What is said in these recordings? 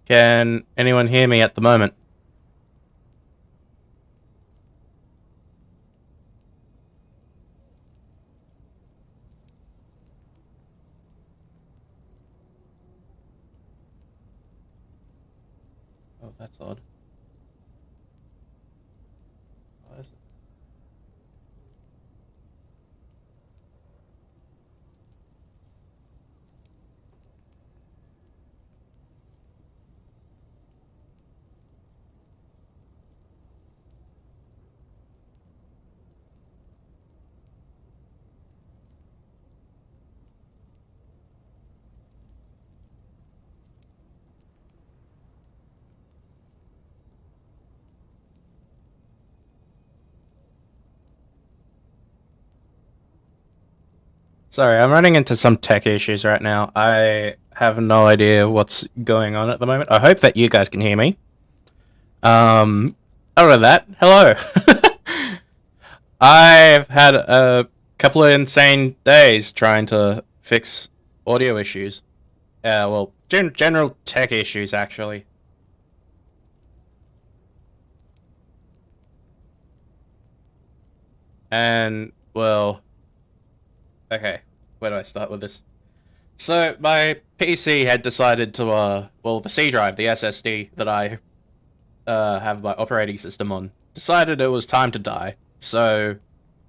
Can anyone hear me at the moment? Oh, that's odd. Why is it? Sorry, I'm running into some tech issues right now. I have no idea what's going on at the moment. I hope that you guys can hear me. Other than that, hello. I've had a couple of insane days trying to fix audio issues. Well, general tech issues, actually. And, well, okay, where do I start with this? So, my PC had decided to, well, the C drive, the SSD that I have my operating system on, decided it was time to die. So,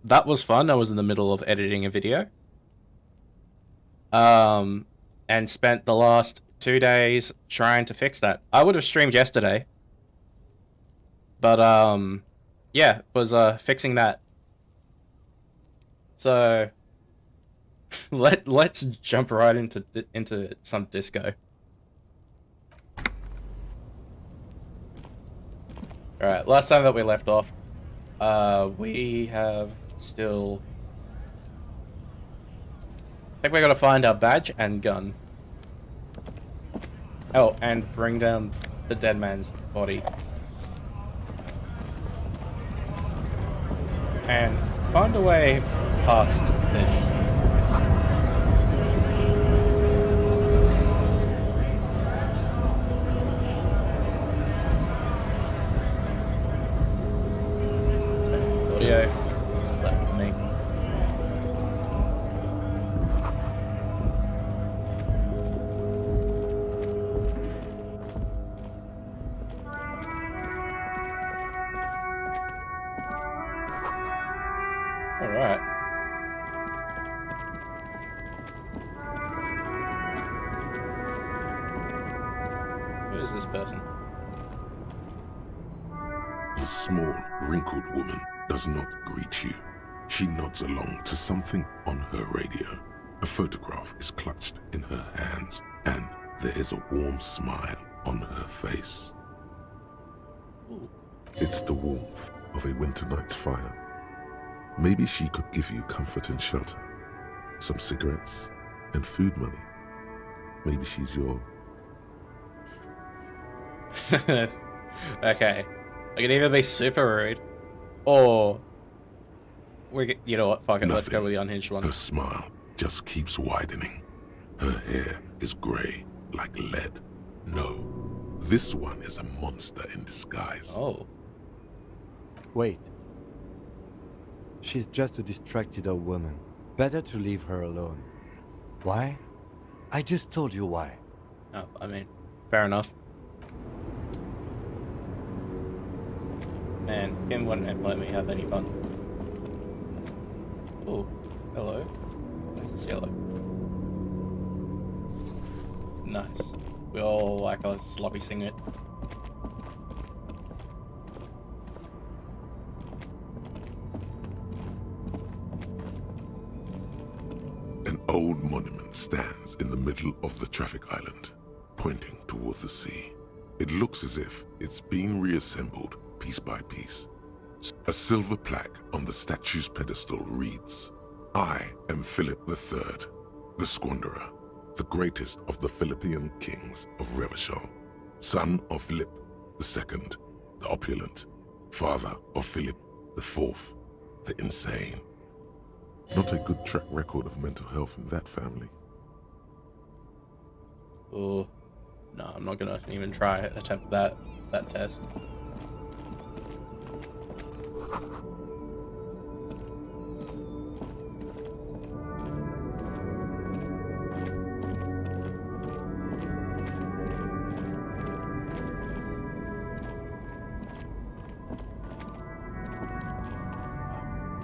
that was fun. I was in the middle of editing a video. And spent the last 2 days trying to fix that. I would have streamed yesterday. But, yeah, was, fixing that. So, let's jump right into some disco. Alright, last time that we left off, we have still... I think we gotta find our badge and gun. Oh, and bring down the dead man's body. And find a way past this. Audio left for me. All right. Who is this person? The small, wrinkled woman does not greet you. She nods along to something on her radio. A photograph is clutched in her hands, and there is a warm smile on her face. Ooh. It's the warmth of a winter night's fire. Maybe she could give you comfort and shelter, some cigarettes and food money. Maybe she's your... Okay. I can either be super rude, or you know what? Fuck it. Let's go with the unhinged one. Her smile just keeps widening. Her hair is grey like lead. No, this one is a monster in disguise. Oh. Wait. She's just a distracted old woman. Better to leave her alone. Why? I just told you why. Oh, I mean, fair enough. Man, him wouldn't let me have any fun. Oh, hello. Where's this yellow? Nice. We all like a sloppy singlet. An old monument stands in the middle of the traffic island, pointing toward the sea. It looks as if it's been reassembled piece by piece. A silver plaque on the statue's pedestal reads, "I am Philip III, the Squanderer, the greatest of the Philippian kings of Revachol, son of Philip II, the opulent, father of Philip IV, the insane." Not a good track record of mental health in that family. Oh, No, I'm not gonna even try attempt that test.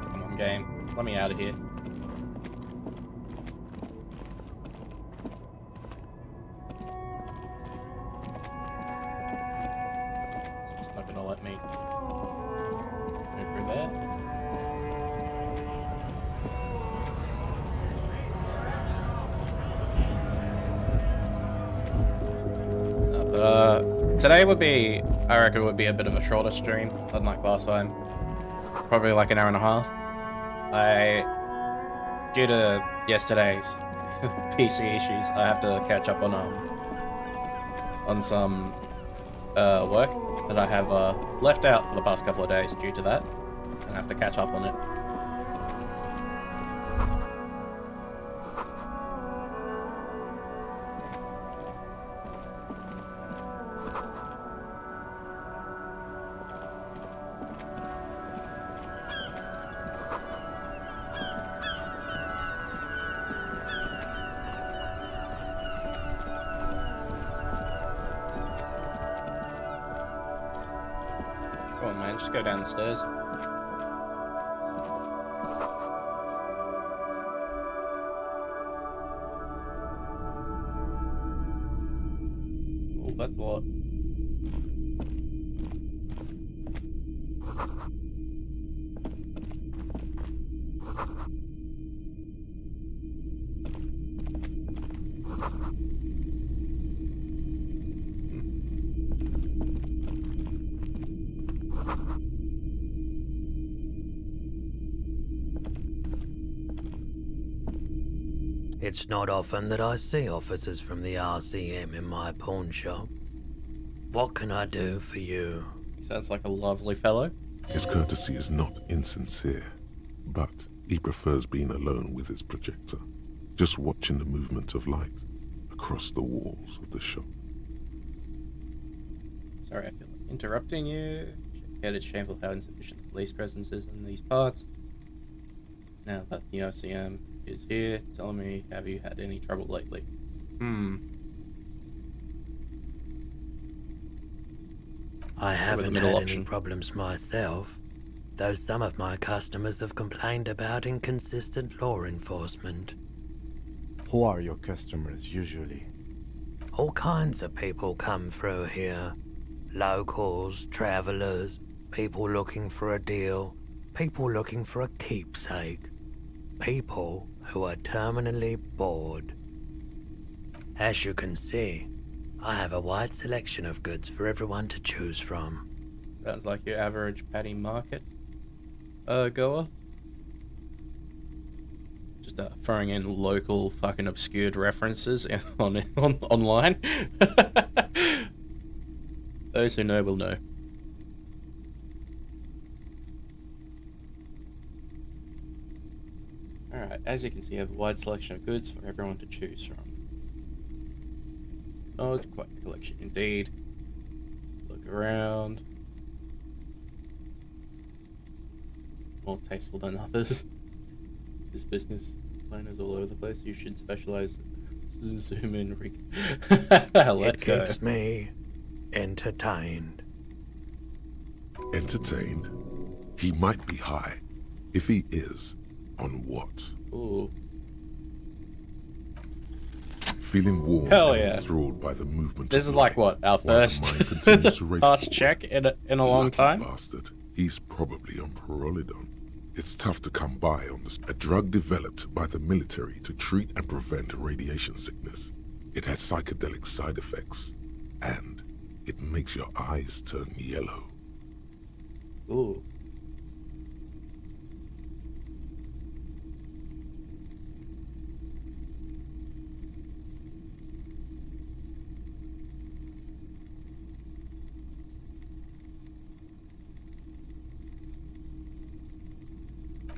Come on, game. Let me out of here. It's just not gonna let me go through there. Today would be, I reckon, would be a bit of a shorter stream, unlike last time. Probably like an hour and a half. Due to yesterday's PC issues, I have to catch up on some work that I have left out for the past couple of days due to that, and I have to catch up on it. Come on, man, just go down the stairs. Oh, that's a lot. It's not often that I see officers from the RCM in my pawn shop. What can I do for you? He sounds like a lovely fellow. His courtesy is not insincere, but he prefers being alone with his projector, just watching the movement of light across the walls of the shop. Sorry, I feel like interrupting you. It's shameful how insufficient the police presence is in these parts. Now that the RCM is here, tell me, have you had any trouble lately? I haven't middle had option. any problems myself, though some of my customers have complained about inconsistent law enforcement. Who are your customers usually? All kinds of people come through here. Locals, travelers, people looking for a deal, people looking for a keepsake, people who are terminally bored. As you can see, I have a wide selection of goods for everyone to choose from. Sounds like your average Paddy Market goer. Just throwing in local fucking obscured references online. Those who know will know. Alright, as you can see, I have a wide selection of goods for everyone to choose from. Oh, quite a collection indeed. Look around. More tasteful than others. This business planners all over the place. You should specialize. Zoom in. Let's go. It keeps me entertained. Entertained? He might be high. If he is, on what? Ooh. Feeling warm Hell and yeah. enthralled by the movement This of is like light, what, our while the first mind continues to race past forward. check in a long Lucky time? Bastard. He's probably on Pyrrolidon. It's tough to come by on this. A drug developed by the military to treat and prevent radiation sickness. It has psychedelic side effects, and it makes your eyes turn yellow. Ooh.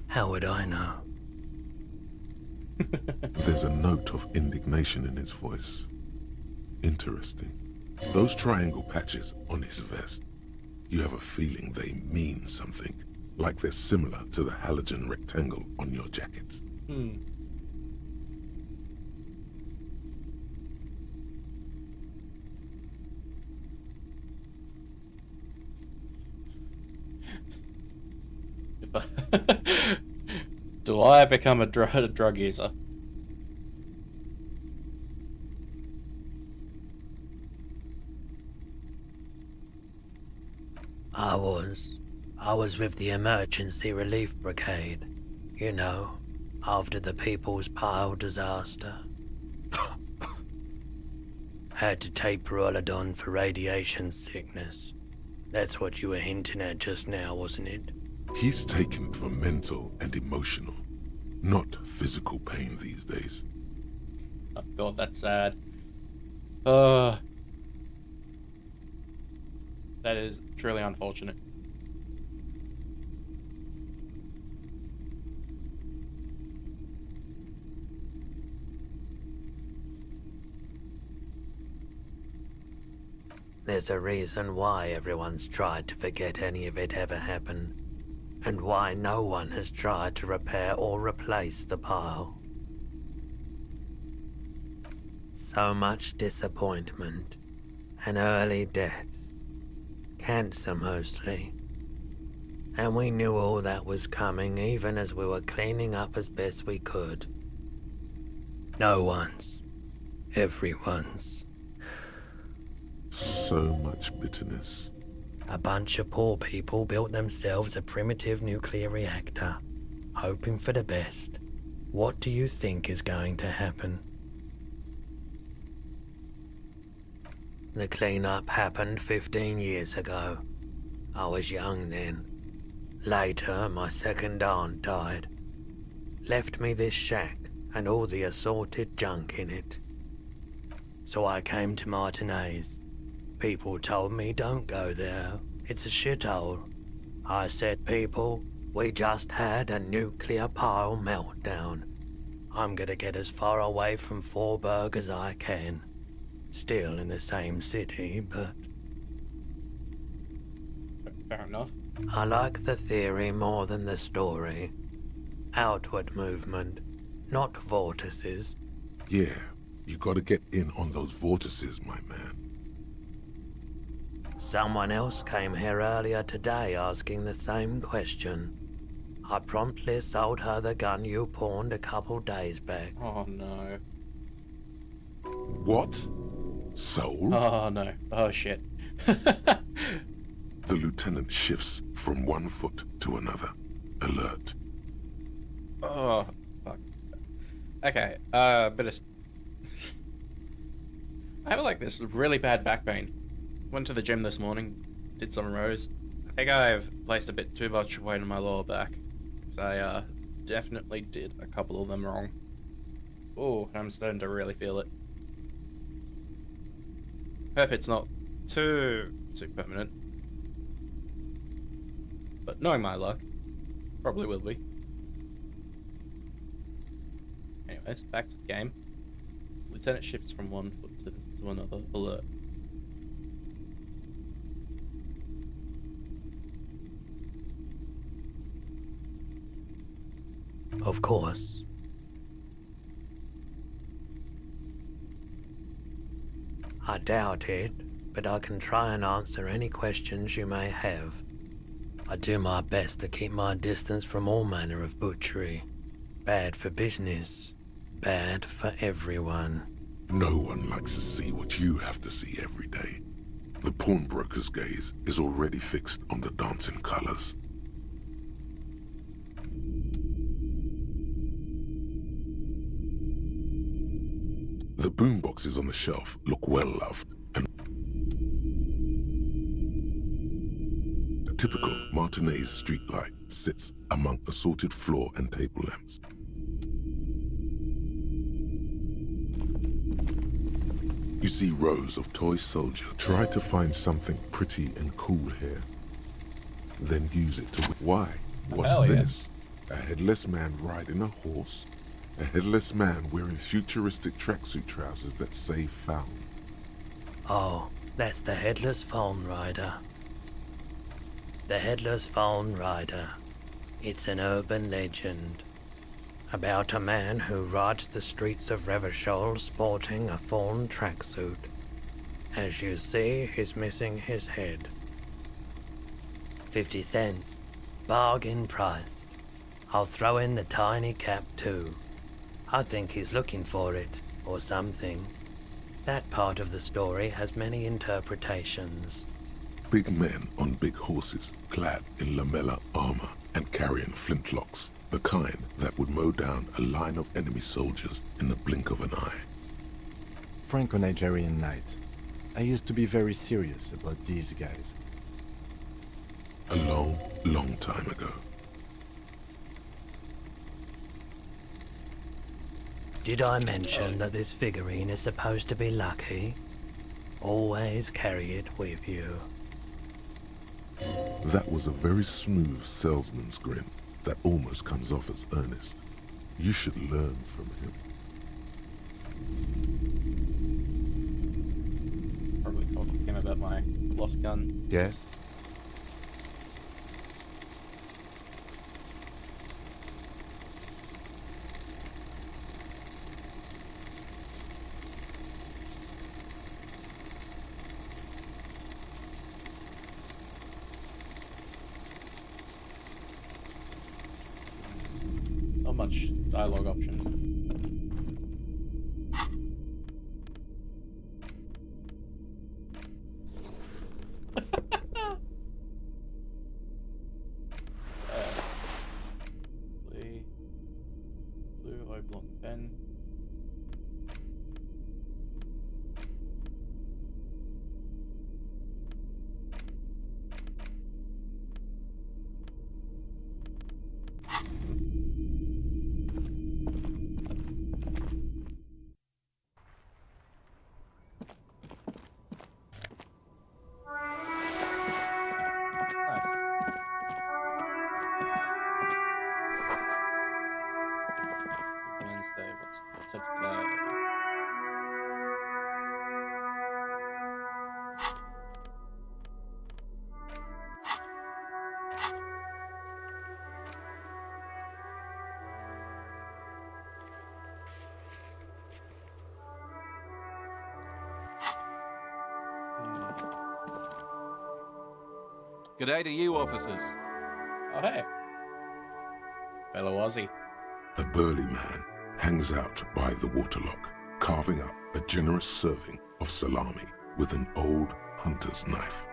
How would I know? There's a note of indignation in his voice. Interesting. Those triangle patches on his vest, you have a feeling they mean something, like they're similar to the halogen rectangle on your jacket. Do I become a drug user? I was with the Emergency Relief Brigade. You know, after the People's Pile disaster. Had to take Perolidon for radiation sickness. That's what you were hinting at just now, wasn't it? He's taken for mental and emotional, not physical pain these days. Oh god, that's sad. That is truly unfortunate. There's a reason why everyone's tried to forget any of it ever happened, and why no one has tried to repair or replace the pile. So much disappointment, and early deaths. Cancer mostly. And we knew all that was coming even as we were cleaning up as best we could. No one's. Everyone's. So much bitterness. A bunch of poor people built themselves a primitive nuclear reactor, hoping for the best. What do you think is going to happen? The cleanup happened 15 years ago. I was young then. Later, my second aunt died. Left me this shack and all the assorted junk in it. So I came to Martinez. People told me don't go there. It's a shithole. I said, people, we just had a nuclear pile meltdown. I'm gonna get as far away from Forburg as I can. Still in the same city, but... Fair enough. I like the theory more than the story. Outward movement, not vortices. Yeah, you gotta get in on those vortices, my man. Someone else came here earlier today asking the same question. I promptly sold her the gun you pawned a couple days back. Oh no. What? Soul? Oh no. Oh shit. The lieutenant shifts from one foot to another. Alert. Oh, fuck. Okay, bit of... I have like this really bad back pain. Went to the gym this morning, did some rows. I think I've placed a bit too much weight on my lower back. So I definitely did a couple of them wrong. Oh, I'm starting to really feel it. Hope it's not too permanent. But knowing my luck, probably will be. Anyways, back to the game. Lieutenant shifts from one foot to another. Alert. Of course. I doubt it, but I can try and answer any questions you may have. I do my best to keep my distance from all manner of butchery. Bad for business, bad for everyone. No one likes to see what you have to see every day. The pawnbroker's gaze is already fixed on the dancing colors. The boomboxes on the shelf look well loved, and a typical Martinez streetlight sits among assorted floor and table lamps. You see rows of toy soldiers try to find something pretty and cool here, then use it to... Why? What's Hell yeah. this? A headless man riding a horse? A headless man wearing futuristic tracksuit trousers that say found. Oh, That's the Headless Phone Rider. The Headless Phone Rider. It's an urban legend about a man who rides the streets of Revachol sporting a fawn tracksuit. As you see, he's missing his head. 50 cents. Bargain price. I'll throw in the tiny cap too. I think he's looking for it, or something. That part of the story has many interpretations. Big men on big horses, clad in lamella armor and carrying flintlocks, the kind that would mow down a line of enemy soldiers in the blink of an eye. Franco-Nigerian knights. I used to be very serious about these guys. A long, long time ago. Did I mention that this figurine is supposed to be lucky? Always carry it with you. That was a very smooth salesman's grin that almost comes off as earnest. You should learn from him. Probably talking to him about my lost gun. Yes? Not much dialogue options. Blue oblong pen. Wednesday, what's today? G'day to you, officers. Oh, hey. Fellow Aussie. A burly man hangs out by the waterlock, carving up a generous serving of salami with an old hunter's knife.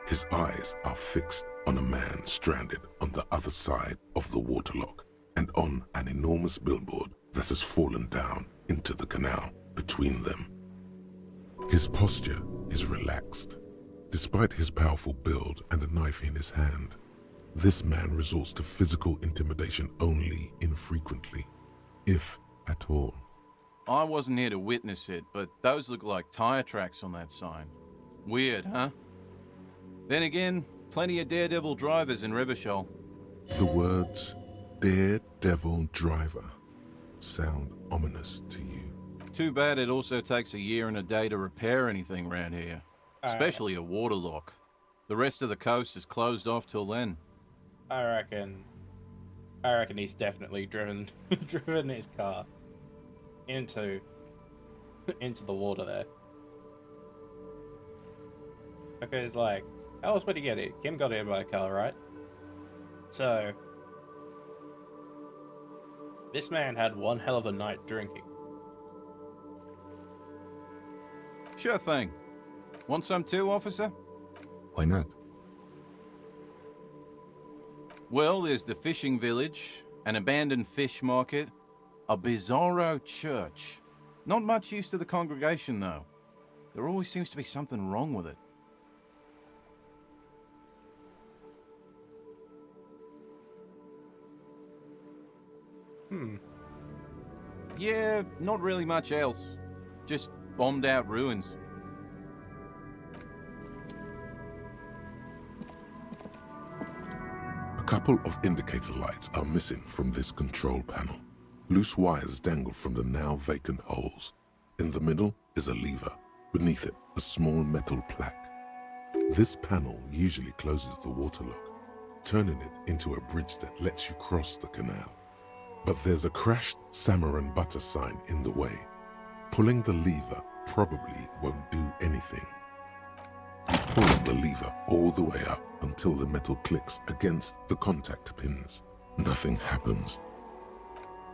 His eyes are fixed on a man stranded on the other side of the waterlock and on an enormous billboard that has fallen down into the canal between them. His posture is relaxed. Despite his powerful build and a knife in his hand, this man resorts to physical intimidation only infrequently, if at all. I wasn't here to witness it, but those look like tire tracks on that sign. Weird, huh? Then again, plenty of daredevil drivers in Revachol. The words "daredevil driver" sound ominous to you. Too bad it also takes a year and a day to repair anything around here. Especially a waterlock. The rest of the coast is closed off till then. I reckon he's definitely driven his car into the water there. Because, like, how else would he get it? Kim got hit by a car, right? So this man had one hell of a night drinking. Sure thing. Want some too, officer? Why not? Well, there's the fishing village, an abandoned fish market, a bizarro church. Not much use to the congregation, though. There always seems to be something wrong with it. Yeah, not really much else. Just bombed out ruins. A couple of indicator lights are missing from this control panel. Loose wires dangle from the now vacant holes. In the middle is a lever, Beneath it, a small metal plaque. This panel usually closes the waterlock, turning it into a bridge that lets you cross the canal. But there's a crashed salmon and butter sign in the way. Pulling the lever probably won't do anything. You pull the lever all the way up until the metal clicks against the contact pins. Nothing happens.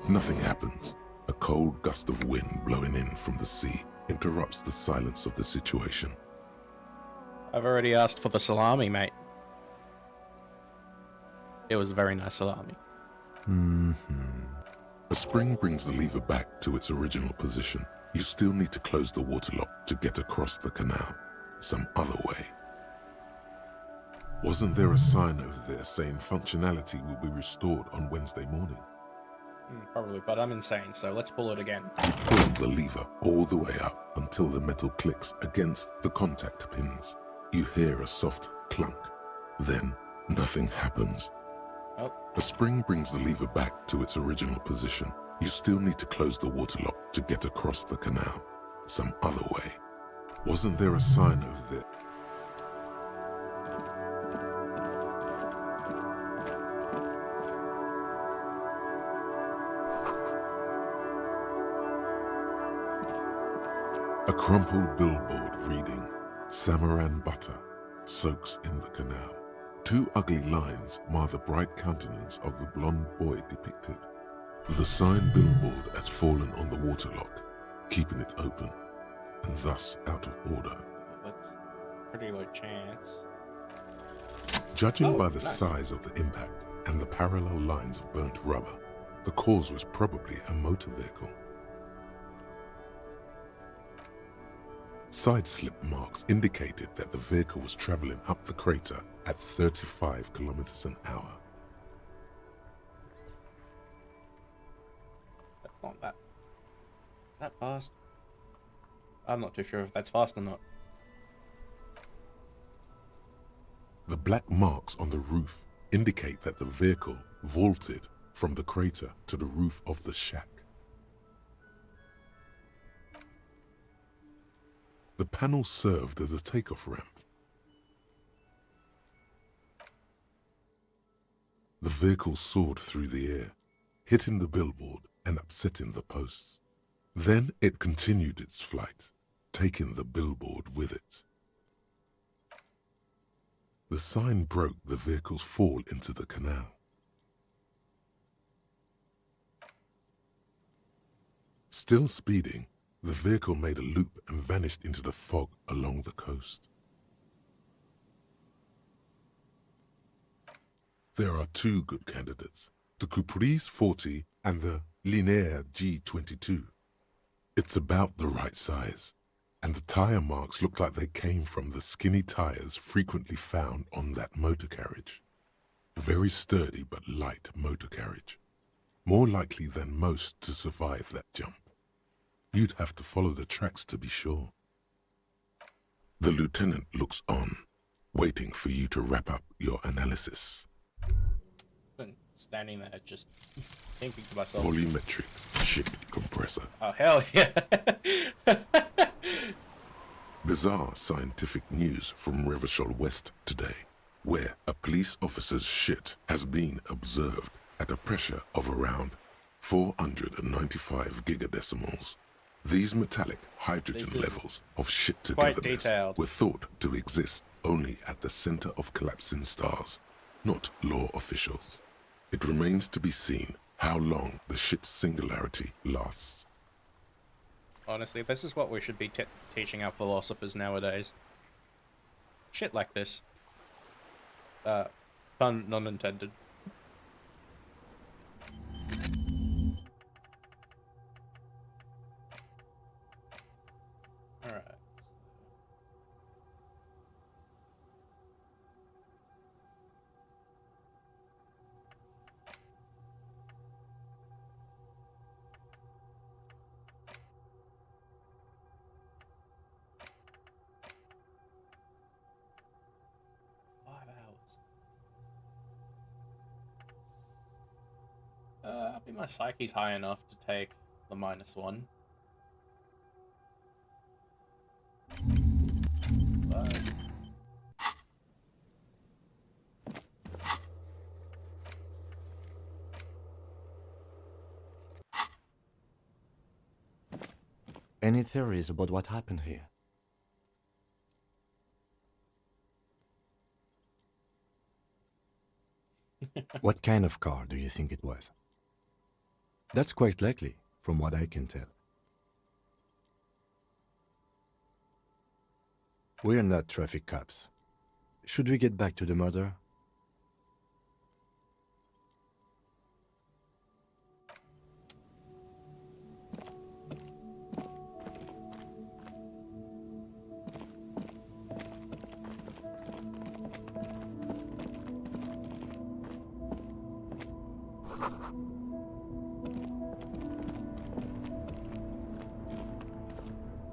Nothing happens. A cold gust of wind blowing in from the sea interrupts the silence of the situation. I've already asked for the salami, mate. It was a very nice salami. A spring brings the lever back to its original position. You still need to close the waterlock to get across the canal, some other way. Wasn't there a sign over there saying functionality will be restored on Wednesday morning? Probably, but I'm insane, so let's pull it again. You pull the lever all the way up until the metal clicks against the contact pins. You hear a soft clunk. Then, nothing happens. Oh. A spring brings the lever back to its original position. You still need to close the waterlock to get across the canal, some other way. Wasn't there a sign over there? A crumpled billboard reading, Samaran butter soaks in the canal. Two ugly lines mar the bright countenance of the blonde boy depicted. The sign billboard has fallen on the waterlock, keeping it open, and thus out of order. That's pretty low chance. Judging by the nice. size of the impact and the parallel lines of burnt rubber, the cause was probably a motor vehicle. Side slip marks indicated that the vehicle was traveling up the crater at 35 kilometers an hour. That's not that. Is that fast? I'm not too sure if that's fast or not. The black marks on the roof indicate that the vehicle vaulted from the crater to the roof of the shack. The panel served as a takeoff ramp. The vehicle soared through the air, hitting the billboard and upsetting the posts. Then it continued its flight, taking the billboard with it. The sign broke the vehicle's fall into the canal. Still speeding, the vehicle made a loop and vanished into the fog along the coast. There are two good candidates, the Caprice 40 and the Linear G22. It's about the right size, and the tire marks look like they came from the skinny tires frequently found on that motor carriage. Very sturdy but light motor carriage. More likely than most to survive that jump. You'd have to follow the tracks to be sure. The lieutenant looks on, waiting for you to wrap up your analysis. Been standing there just thinking to myself. Volumetric ship compressor. Oh, hell yeah. Bizarre scientific news from Revachol West today, where a police officer's shit has been observed at a pressure of around 495 gigadecimals. These metallic hydrogen This is levels of shit quite togetherness detailed. were thought to exist only at the center of collapsing stars, not law officials. It remains to be seen how long the shit singularity lasts. Honestly, this is what we should be teaching our philosophers nowadays. Shit like this. Pun non intended. Alright. 5 hours. I think my psyche's high enough to take the -1. Any theories about what happened here? What kind of car do you think it was? That's quite likely, from what I can tell. We're not traffic cops. Should we get back to the murder?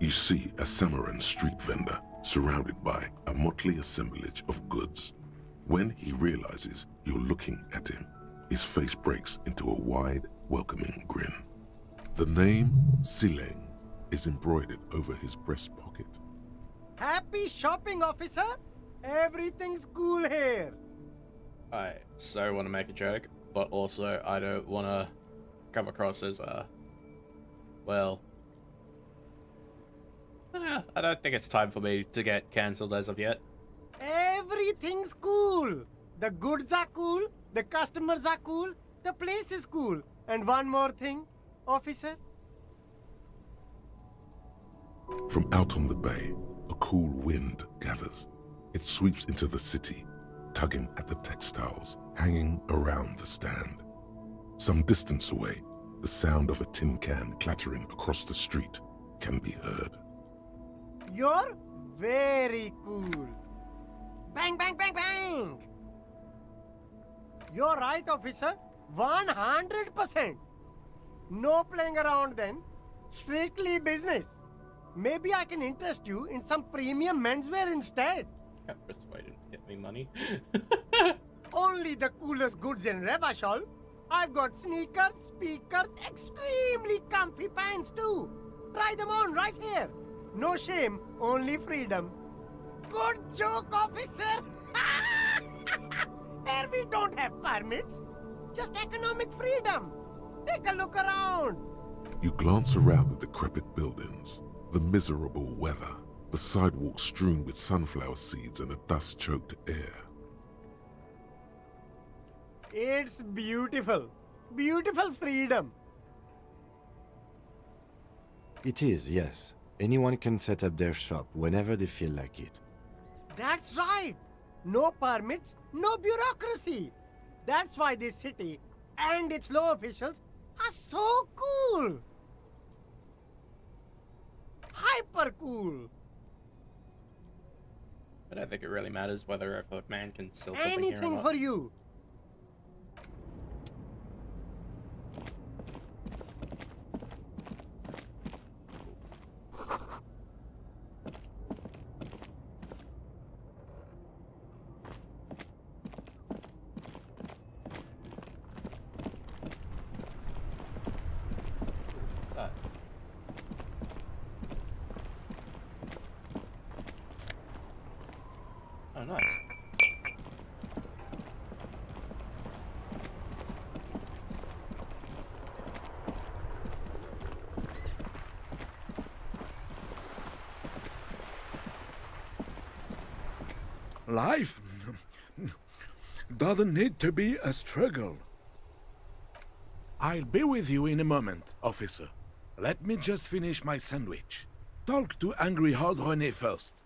You see a Samaran street vendor surrounded by a motley assemblage of goods. When he realizes you're looking at him, his face breaks into a wide, welcoming grin. The name Sileng is embroidered over his breast pocket. Happy shopping, officer! Everything's cool here. I so want to make a joke, but also I don't want to come across as well, I don't think it's time for me to get cancelled as of yet. Everything's cool. The goods are cool, the customers are cool, the place is cool. And one more thing, officer. From out on the bay, a cool wind gathers. It sweeps into the city, tugging at the textiles hanging around the stand. Some distance away, the sound of a tin can clattering across the street can be heard. You're very cool. Bang, bang, bang, bang! You're right, officer. 100%. No playing around then. Strictly business. Maybe I can interest you in some premium menswear instead. Can't persuade him to get me money. Only the coolest goods in Revachol. I've got sneakers, speakers, extremely comfy pants too. Try them on right here. No shame, only freedom. Good joke, officer. Here we don't have permits. Just economic freedom. Take a look around. You glance around the decrepit buildings, the miserable weather, the sidewalks strewn with sunflower seeds and a dust-choked air. It's beautiful. Beautiful freedom. It is, yes. Anyone can set up their shop whenever they feel like it. That's right. No permits, no bureaucracy. That's why this city and its law officials are so cool. Hyper cool. I don't think it really matters whether if a man can sell something here or Anything not. for you. That. Oh, nice. Life doesn't need to be a struggle. I'll be with you in a moment, officer. Let me just finish my sandwich. Talk to Angry Hard René first.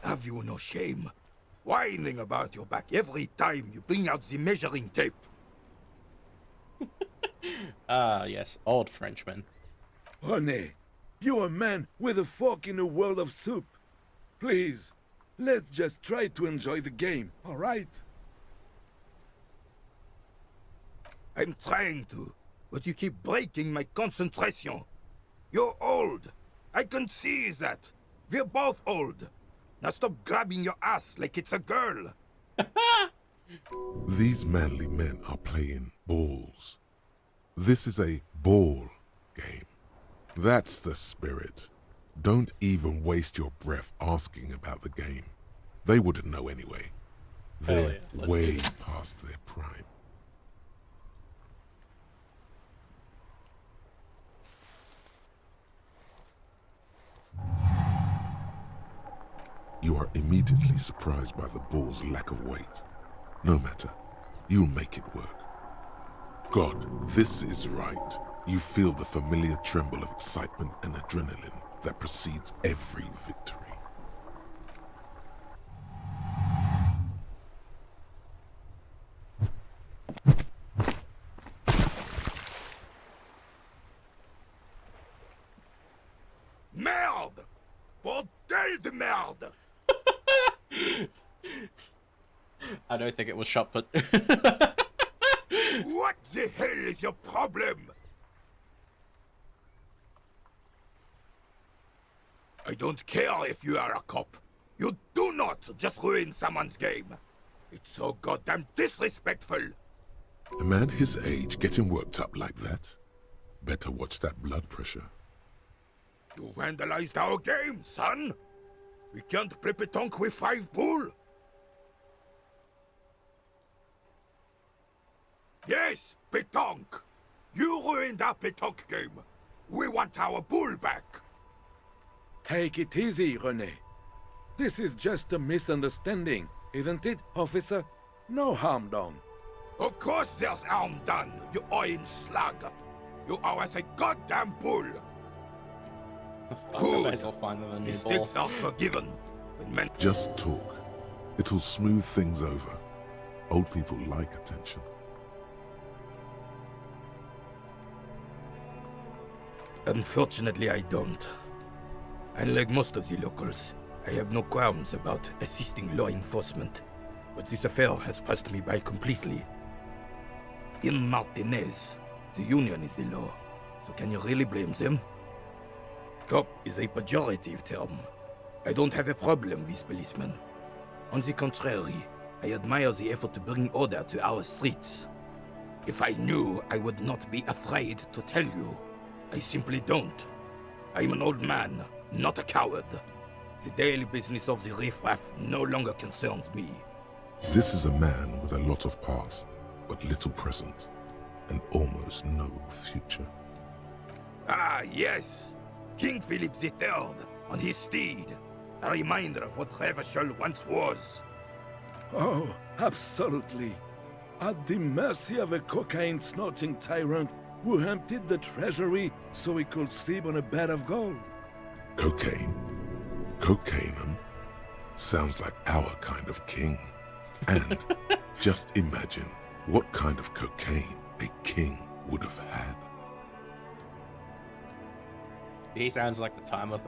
Have you no shame? Whining about your back every time you bring out the measuring tape. Ah, yes, old Frenchman. René, you're a man with a fork in a world of soup. Please, let's just try to enjoy the game, all right? I'm trying to, but you keep breaking my concentration. You're old. I can see that. We're both old. Now stop grabbing your ass like it's a girl. These manly men are playing balls. This is a ball game. That's the spirit. Don't even waste your breath asking about the game. They wouldn't know anyway. Hell They're yeah, let's do way this. past their prime. You are immediately surprised by the ball's lack of weight. No matter, you'll make it work. God, this is right. You feel the familiar tremble of excitement and adrenaline that precedes every victory. Merde! Bordel de merde! I don't think it was shot put. What the hell is your problem? I don't care if you are a cop. You do not just ruin someone's game. It's so goddamn disrespectful. A man his age getting worked up like that? Better watch that blood pressure. You vandalized our game, son. We can't play pétanque with 5 bull. Yes, pétanque. You ruined our pétanque game. We want our bull back. Take it easy, René. This is just a misunderstanding, isn't it, officer? No harm done. Of course there's harm done, you orange slug. You owe us a goddamn bull. I might as well find them a new ball. Mistakes are forgiven. When men Just talk. It'll smooth things over. Old people like attention. Unfortunately, I don't. Unlike most of the locals, I have no qualms about assisting law enforcement. But this affair has passed me by completely. In Martinez, the union is the law. So can you really blame them? Cop is a pejorative term. I don't have a problem with policemen. On the contrary, I admire the effort to bring order to our streets. If I knew, I would not be afraid to tell you. I simply don't. I'm an old man, not a coward. The daily business of the riffraff no longer concerns me. This is a man with a lot of past, but little present, and almost no future. Ah, yes! King Philip III, on his steed. A reminder of what Revachol once was. Oh, absolutely. At the mercy of a cocaine-snorting tyrant who emptied the treasury so he could sleep on a bed of gold. Cocaine. Cocaine. Sounds like our kind of king. And just imagine what kind of cocaine a king would have had. He sounds like the time of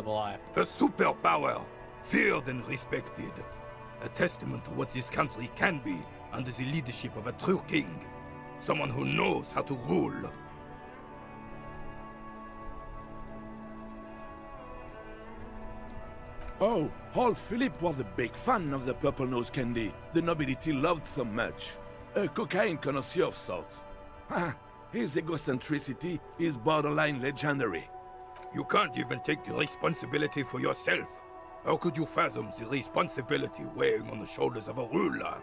the life. A superpower, feared and respected. A testament to what this country can be under the leadership of a true king. Someone who knows how to rule. Oh, old Philip was a big fan of the purple nose candy the nobility loved so much. A cocaine connoisseur of sorts. His egocentricity is borderline legendary. You can't even take the responsibility for yourself. How could you fathom the responsibility weighing on the shoulders of a ruler?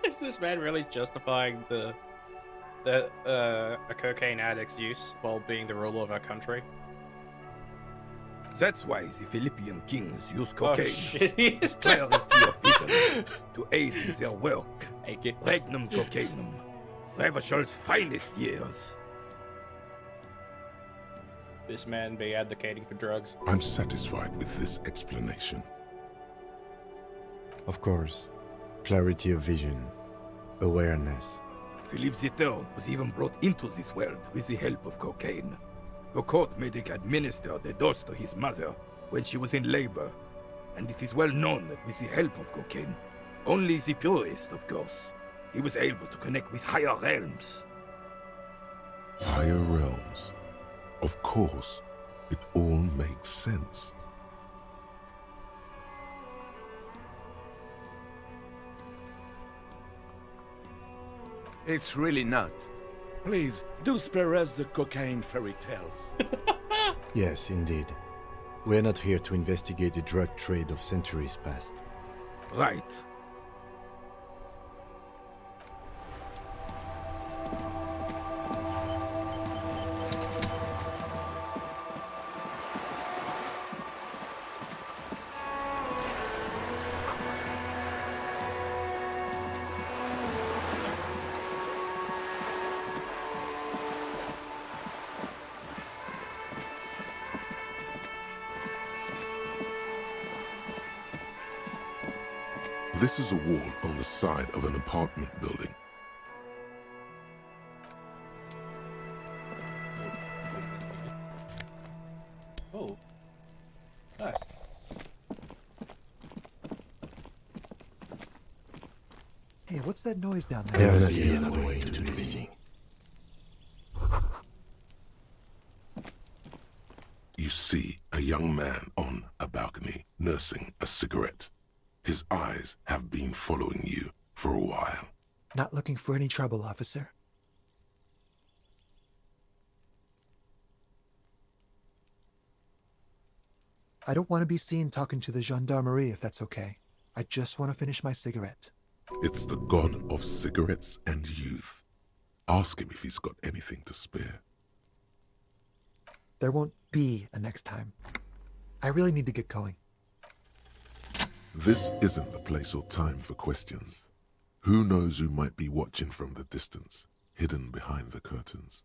Is this man really justifying a cocaine addict's use while being the ruler of our country? That's why the Philippian kings use Oh cocaine. shit, he is Clarity of vision to aid in their work. Thank you. Regnum cocainum. Revachol's finest years. This man be advocating for drugs. I'm satisfied with this explanation. Of course. Clarity of vision. Awareness. Philippe III was even brought into this world with the help of cocaine. The court medic administered a dose to his mother when she was in labor, and it is well known that with the help of cocaine, only the purest, of course, he was able to connect with higher realms. Higher realms. Of course, it all makes sense. It's really not. Please, do spare us the cocaine fairy tales. Yes, indeed. We're not here to investigate the drug trade of centuries past. Right. This is a wall on the side of an apartment building. Oh, nice. Hey, what's that noise down there? There must be another way to the building. You see a young man on a balcony nursing a cigarette. His eyes have been following you for a while. Not looking for any trouble, officer. I don't want to be seen talking to the gendarmerie, if that's okay. I just want to finish my cigarette. It's the god of cigarettes and youth. Ask him if he's got anything to spare. There won't be a next time. I really need to get going. This isn't the place or time for questions. Who knows who might be watching from the distance, hidden behind the curtains?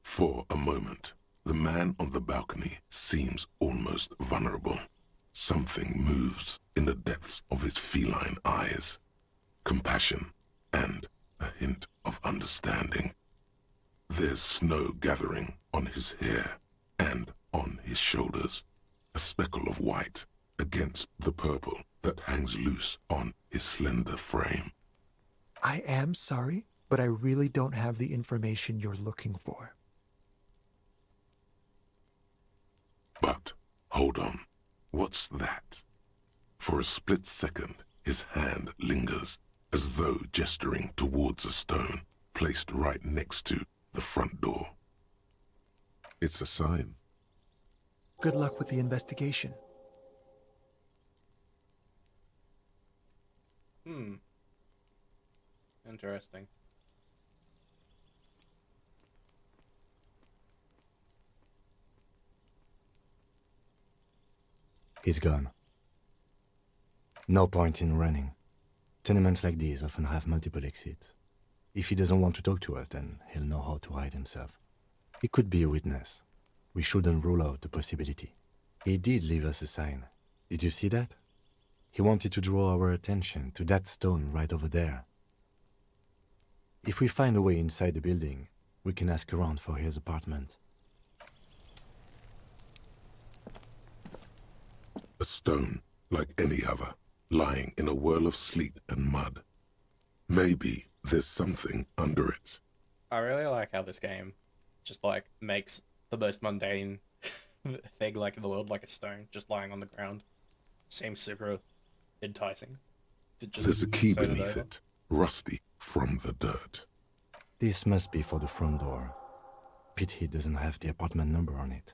For a moment, the man on the balcony seems almost vulnerable. Something moves in the depths of his feline eyes. Compassion and a hint of understanding. There's snow gathering on his hair and on his shoulders. A speckle of white against the purple that hangs loose on his slender frame. I am sorry, but I really don't have the information you're looking for. But, hold on, what's that? For a split second, his hand lingers, as though gesturing towards a stone placed right next to the front door. It's a sign. Good luck with the investigation. Interesting. He's gone. No point in running. Tenements like these often have multiple exits. If he doesn't want to talk to us, then he'll know how to hide himself. He could be a witness. We shouldn't rule out the possibility. He did leave us a sign. Did you see that? He wanted to draw our attention to that stone right over there. If we find a way inside the building, we can ask around for his apartment. A stone, like any other, lying in a whirl of sleet and mud. Maybe there's something under it. I really like how this game just like makes the most mundane thing like in the world, like a stone just lying on the ground, seems super enticing. To just There's a key turn beneath over. it, rusty from the dirt. This must be for the front door. Pity doesn't have the apartment number on it.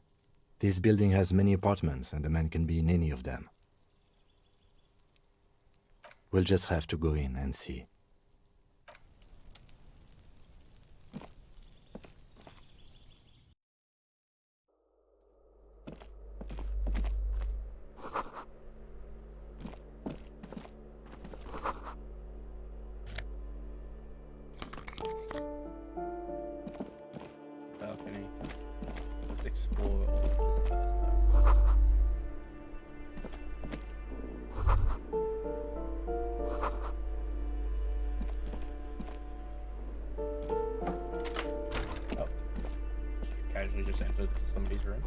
This building has many apartments and the man can be in any of them. We'll just have to go in and see. Balcony. Let's explore all of this stuff. Oh. Casually just entered somebody's room.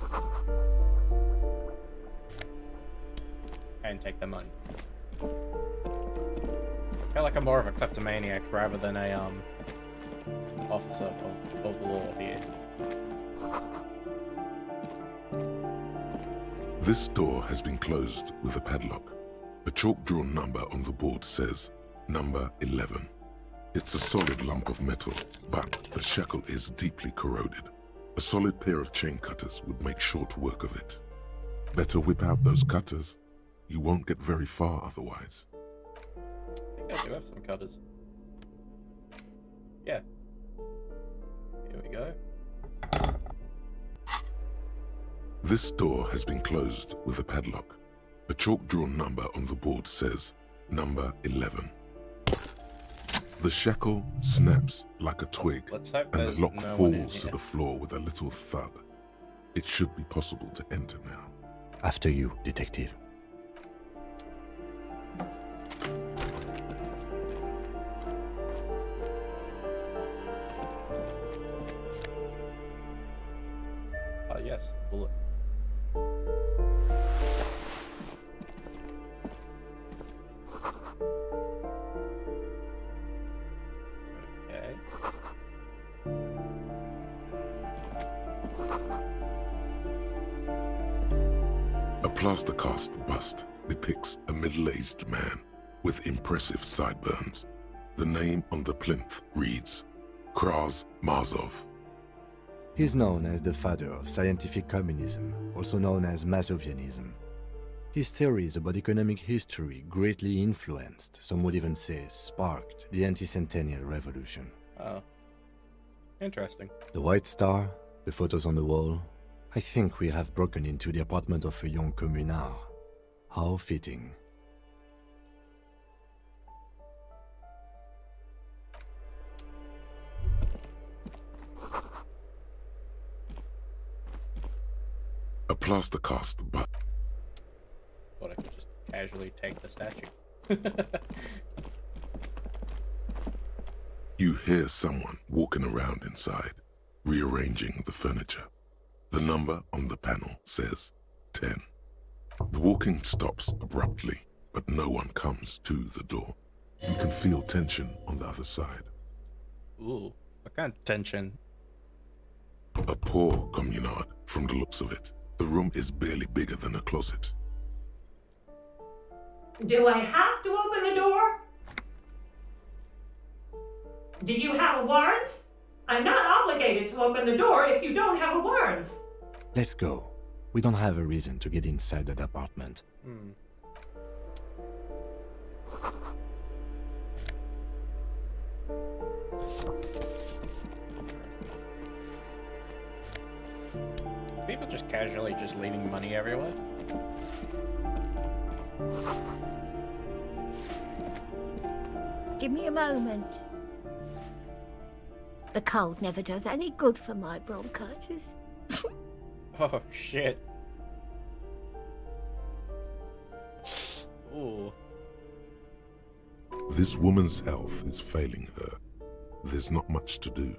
And take their money. I feel like I'm more of a kleptomaniac rather than a officer of the law here. This door has been closed with a padlock. A chalk-drawn number on the board says, number 11. It's a solid lump of metal, but the shackle is deeply corroded. A solid pair of chain cutters would make short work of it. Better whip out those cutters. You won't get very far otherwise. I think I do have some cutters. Yeah. Here we go. This door has been closed with a padlock. A chalk-drawn number on the board says, number 11. The shackle snaps like a twig, Let's hope and there's the lock no one in falls to here. the floor with a little thud. It should be possible to enter now. After you, detective. Oh, yes, bullet. Okay. A plaster cast bust depicts a middle-aged man with impressive sideburns. The name on the plinth reads Kraz Marzov. He's known as the father of scientific communism, also known as Masovianism. His theories about economic history greatly influenced, some would even say sparked, the anti-centennial revolution. Oh. Interesting. The White Star, the photos on the wall. I think we have broken into the apartment of a young communard. How fitting. A plaster cast but Thought I could just casually take the statue. you hear someone walking around inside, rearranging the furniture. The number on the panel says 10. The walking stops abruptly, but no one comes to the door. You can feel tension on the other side. Ooh, what kind of tension? A poor communard, from the looks of it. The room is barely bigger than a closet. Do I have to open the door? Do you have a warrant? I'm not obligated to open the door if you don't have a warrant. Let's go. We don't have a reason to get inside that apartment. People just casually just leaving money everywhere? Give me a moment. The cold never does any good for my bronchitis. Oh, shit. Ooh. This woman's health is failing her. There's not much to do.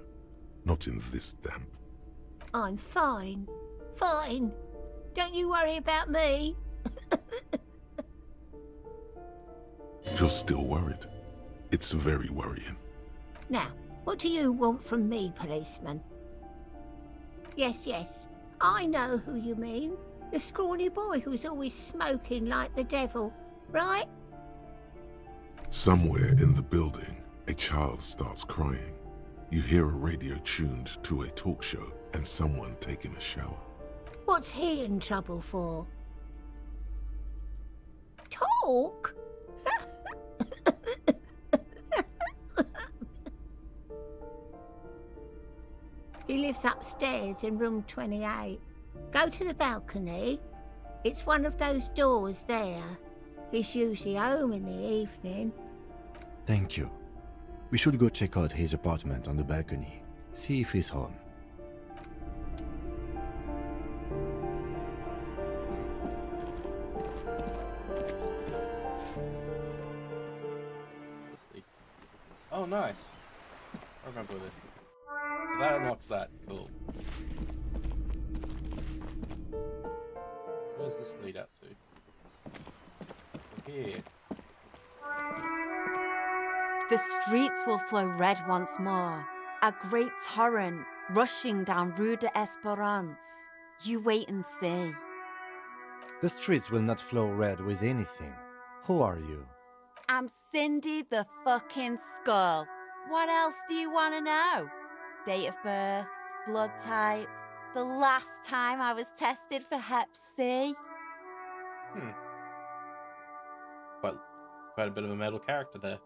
Not in this damp. I'm fine. Fine. Don't you worry about me. You're still worried. It's very worrying. Now, what do you want from me, policeman? Yes, I know who you mean. The scrawny boy who's always smoking like the devil, right? Somewhere in the building, a child starts crying. You hear a radio tuned to a talk show and someone taking a shower. What's he in trouble for? Talk? He lives upstairs in room 28. Go to the balcony. It's one of those doors there. He's usually home in the evening. Thank you. We should go check out his apartment on the balcony. See if he's home. Oh, nice. I remember this. So that unlocks that. Cool. Where does this lead up to? Here. The streets will flow red once more, a great torrent rushing down Rue de Esperance. You wait and see. The streets will not flow red with anything. Who are you? I'm Cindy the fucking Skull. What else do you want to know? Date of birth, blood type, the last time I was tested for Hep C. Quite a bit of a metal character there.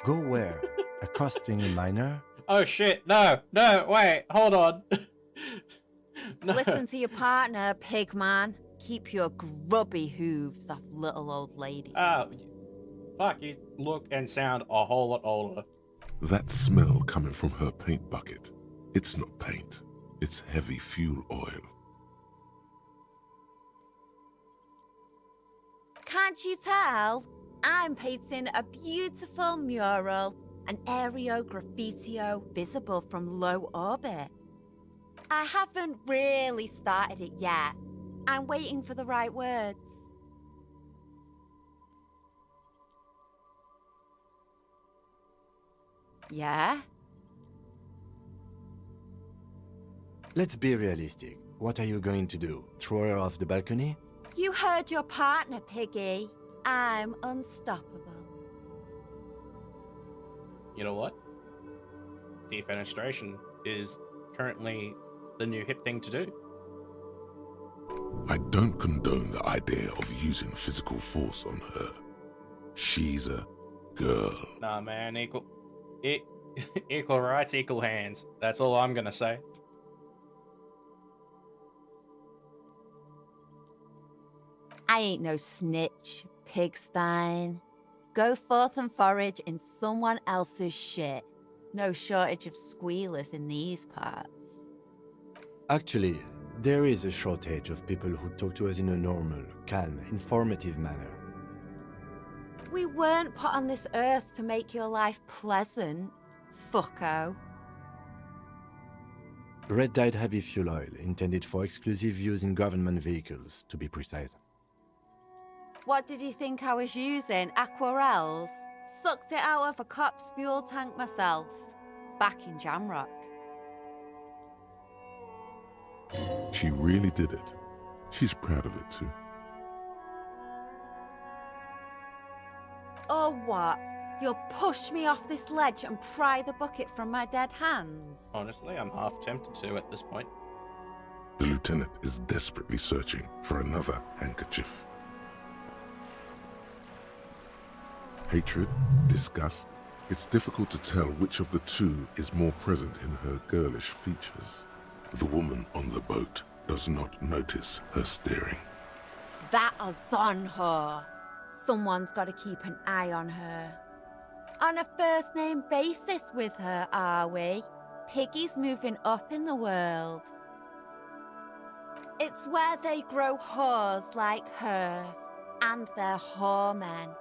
Go where? Accosting a minor? Oh shit, no, wait, hold on. No. Listen to your partner, pig man. Keep your grubby hooves off little old ladies. Fuck, you look and sound a whole lot older. That smell coming from her paint bucket, it's not paint, it's heavy fuel oil. Can't you tell? I'm painting a beautiful mural, an aereo graffitio visible from low orbit. I haven't really started it yet. I'm waiting for the right words. Yeah? Let's be realistic. What are you going to do? Throw her off the balcony? You heard your partner, Piggy. I'm unstoppable. You know what? Defenestration is currently the new hip thing to do. I don't condone the idea of using physical force on her. She's a girl. Nah, man, equal rights, equal hands. That's all I'm gonna say. I ain't no snitch, Pigstein. Go forth and forage in someone else's shit. No shortage of squealers in these parts. Actually, there is a shortage of people who talk to us in a normal, calm, informative manner. We weren't put on this earth to make your life pleasant, fucko. Red-dyed heavy fuel oil, intended for exclusive use in government vehicles, to be precise. What did you think I was using? Aquarels? Sucked it out of a cop's fuel tank myself. Back in Jamrock. She really did it. She's proud of it too. Or what? You'll push me off this ledge and pry the bucket from my dead hands? Honestly, I'm half tempted to at this point. The lieutenant is desperately searching for another handkerchief. Hatred, disgust, it's difficult to tell which of the two is more present in her girlish features. The woman on the boat does not notice her staring. That is on her. Someone's got to keep an eye on her. On a first-name basis with her, are we? Piggy's moving up in the world. It's where they grow whores like her, and they're whoremen.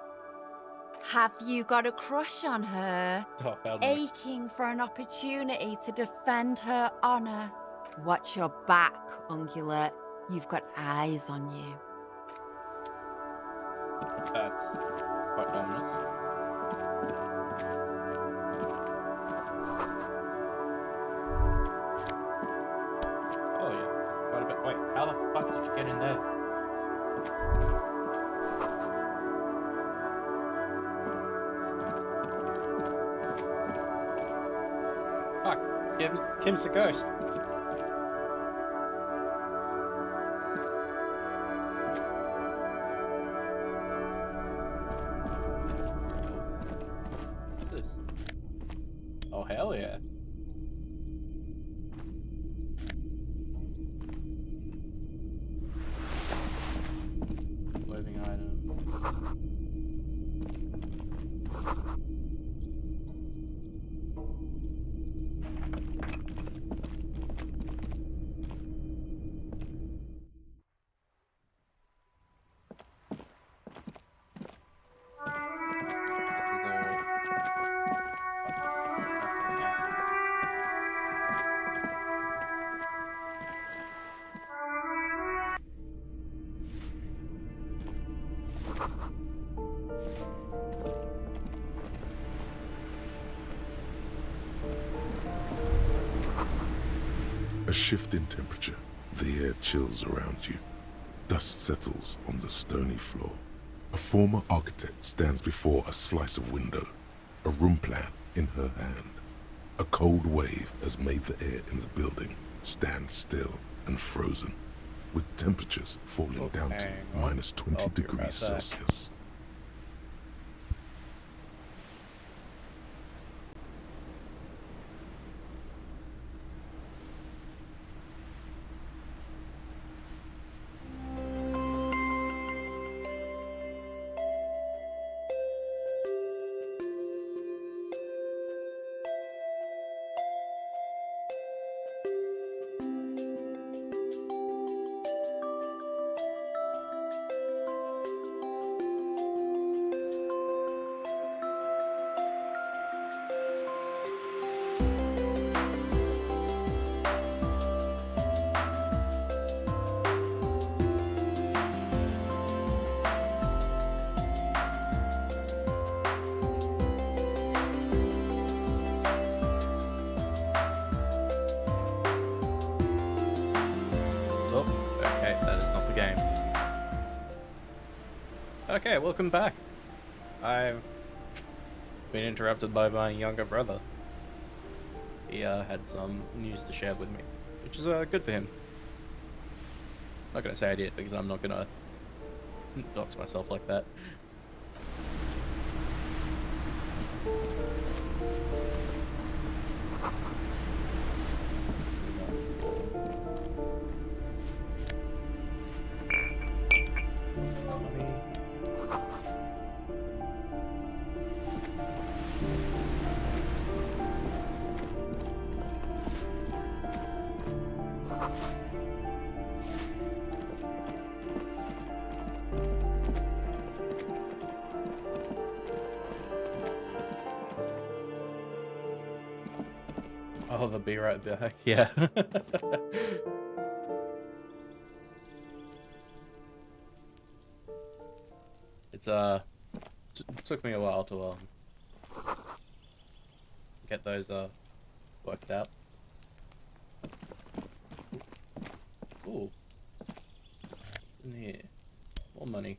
Have you got a crush on her? Oh, hell no. Aching for an opportunity to defend her honor? Watch your back, ungulate. You've got eyes on you. That's quite ominous. Oh yeah, quite a bit. Wait, how the fuck did you get in there? Fuck, Kim's the ghost. Oh, hell yeah. Clothing item. A shift in temperature. The air chills around you. Dust settles on the stony floor. A former architect stands before a slice of window, a room plan in her hand. A cold wave has made the air in the building stand still and frozen, with temperatures falling down to minus 20 degrees Celsius. Okay, welcome back. I've been interrupted by my younger brother. He had some news to share with me, which is good for him. Not gonna say I did because I'm not gonna dox myself like that. I'll be right back. Yeah. It's took me a while to get those worked out. Ooh. In here. More money.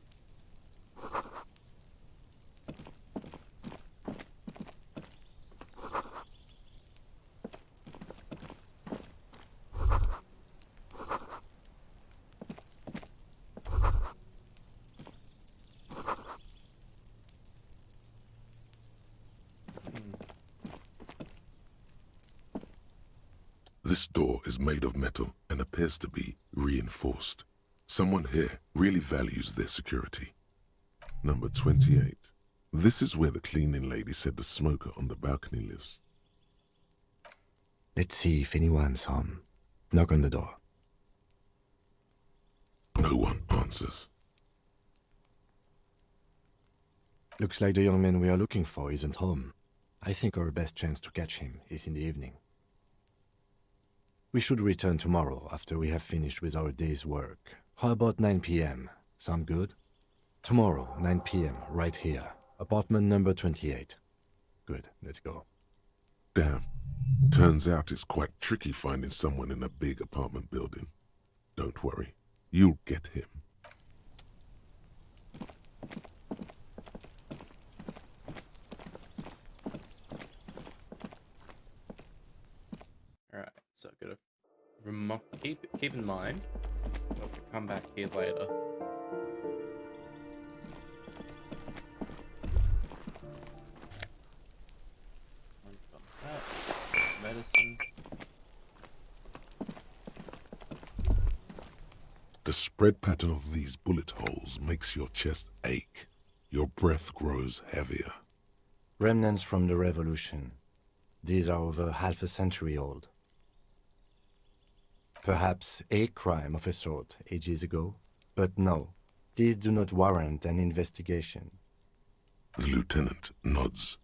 This door is made of metal and appears to be reinforced. Someone here really values their security. Number 28. This is where the cleaning lady said the smoker on the balcony lives. Let's see if anyone's home. Knock on the door. No one answers. Looks like the young man we are looking for isn't home. I think our best chance to catch him is in the evening. We should return tomorrow after we have finished with our day's work. How about 9 p.m.? Sound good? Tomorrow, 9 p.m., right here. Apartment number 28. Good, let's go. Damn. Turns out it's quite tricky finding someone in a big apartment building. Don't worry. You'll get him. Alright, so gotta keep in mind, I'll have to come back here later. Medicine. The spread pattern of these bullet holes makes your chest ache. Your breath grows heavier. Remnants from the revolution. These are over half a century old. Perhaps a crime of a sort ages ago, but no, these do not warrant an investigation. The lieutenant nods.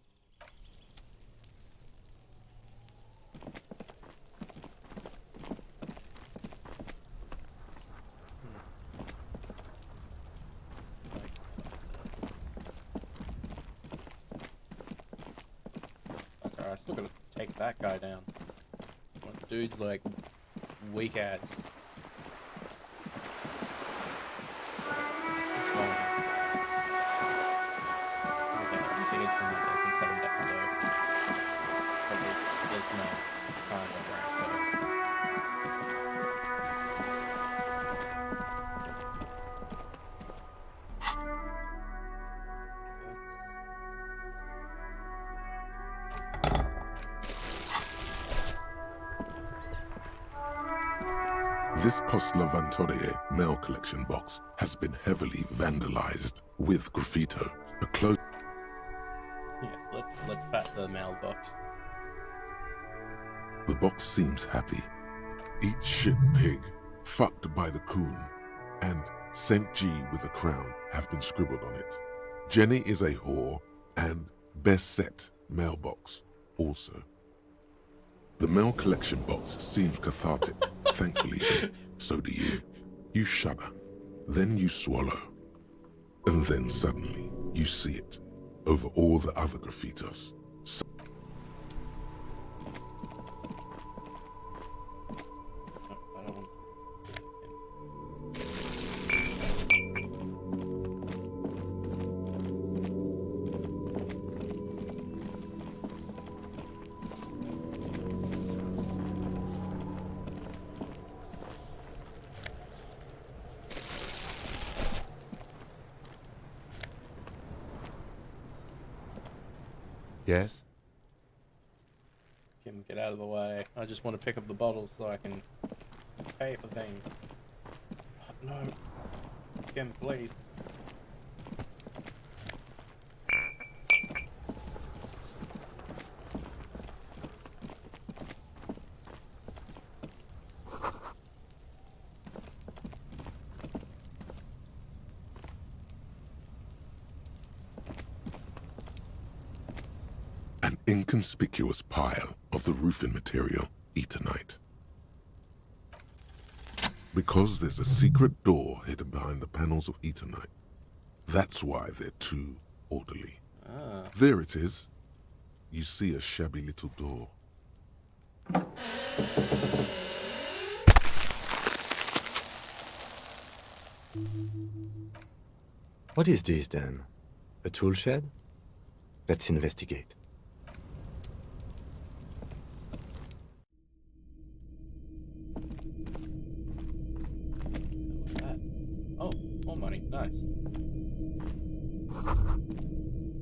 I still gotta take that guy down. That dude's like weak ass. This Post-Levantorie mail collection box has been heavily vandalized with graffito. A close. Yes, let's bat the mailbox. The box seems happy. Eat shit pig, fucked by the coon, and St. G with a crown have been scribbled on it. Jenny is a whore, and best set mailbox also. The mail collection box seems cathartic. Thankfully, so do you. You shudder, then you swallow, and then suddenly you see it over all the other graffitos. Yes? Kim, get out of the way. I just want to pick up the bottles so I can pay for things. No. Kim, please. An inconspicuous pile of the roofing material, Eternite. Because there's a secret door hidden behind the panels of Eternite. That's why they're too orderly. Ah. There it is. You see a shabby little door. What is this then? A tool shed? Let's investigate. What's that? Oh, more money. Nice.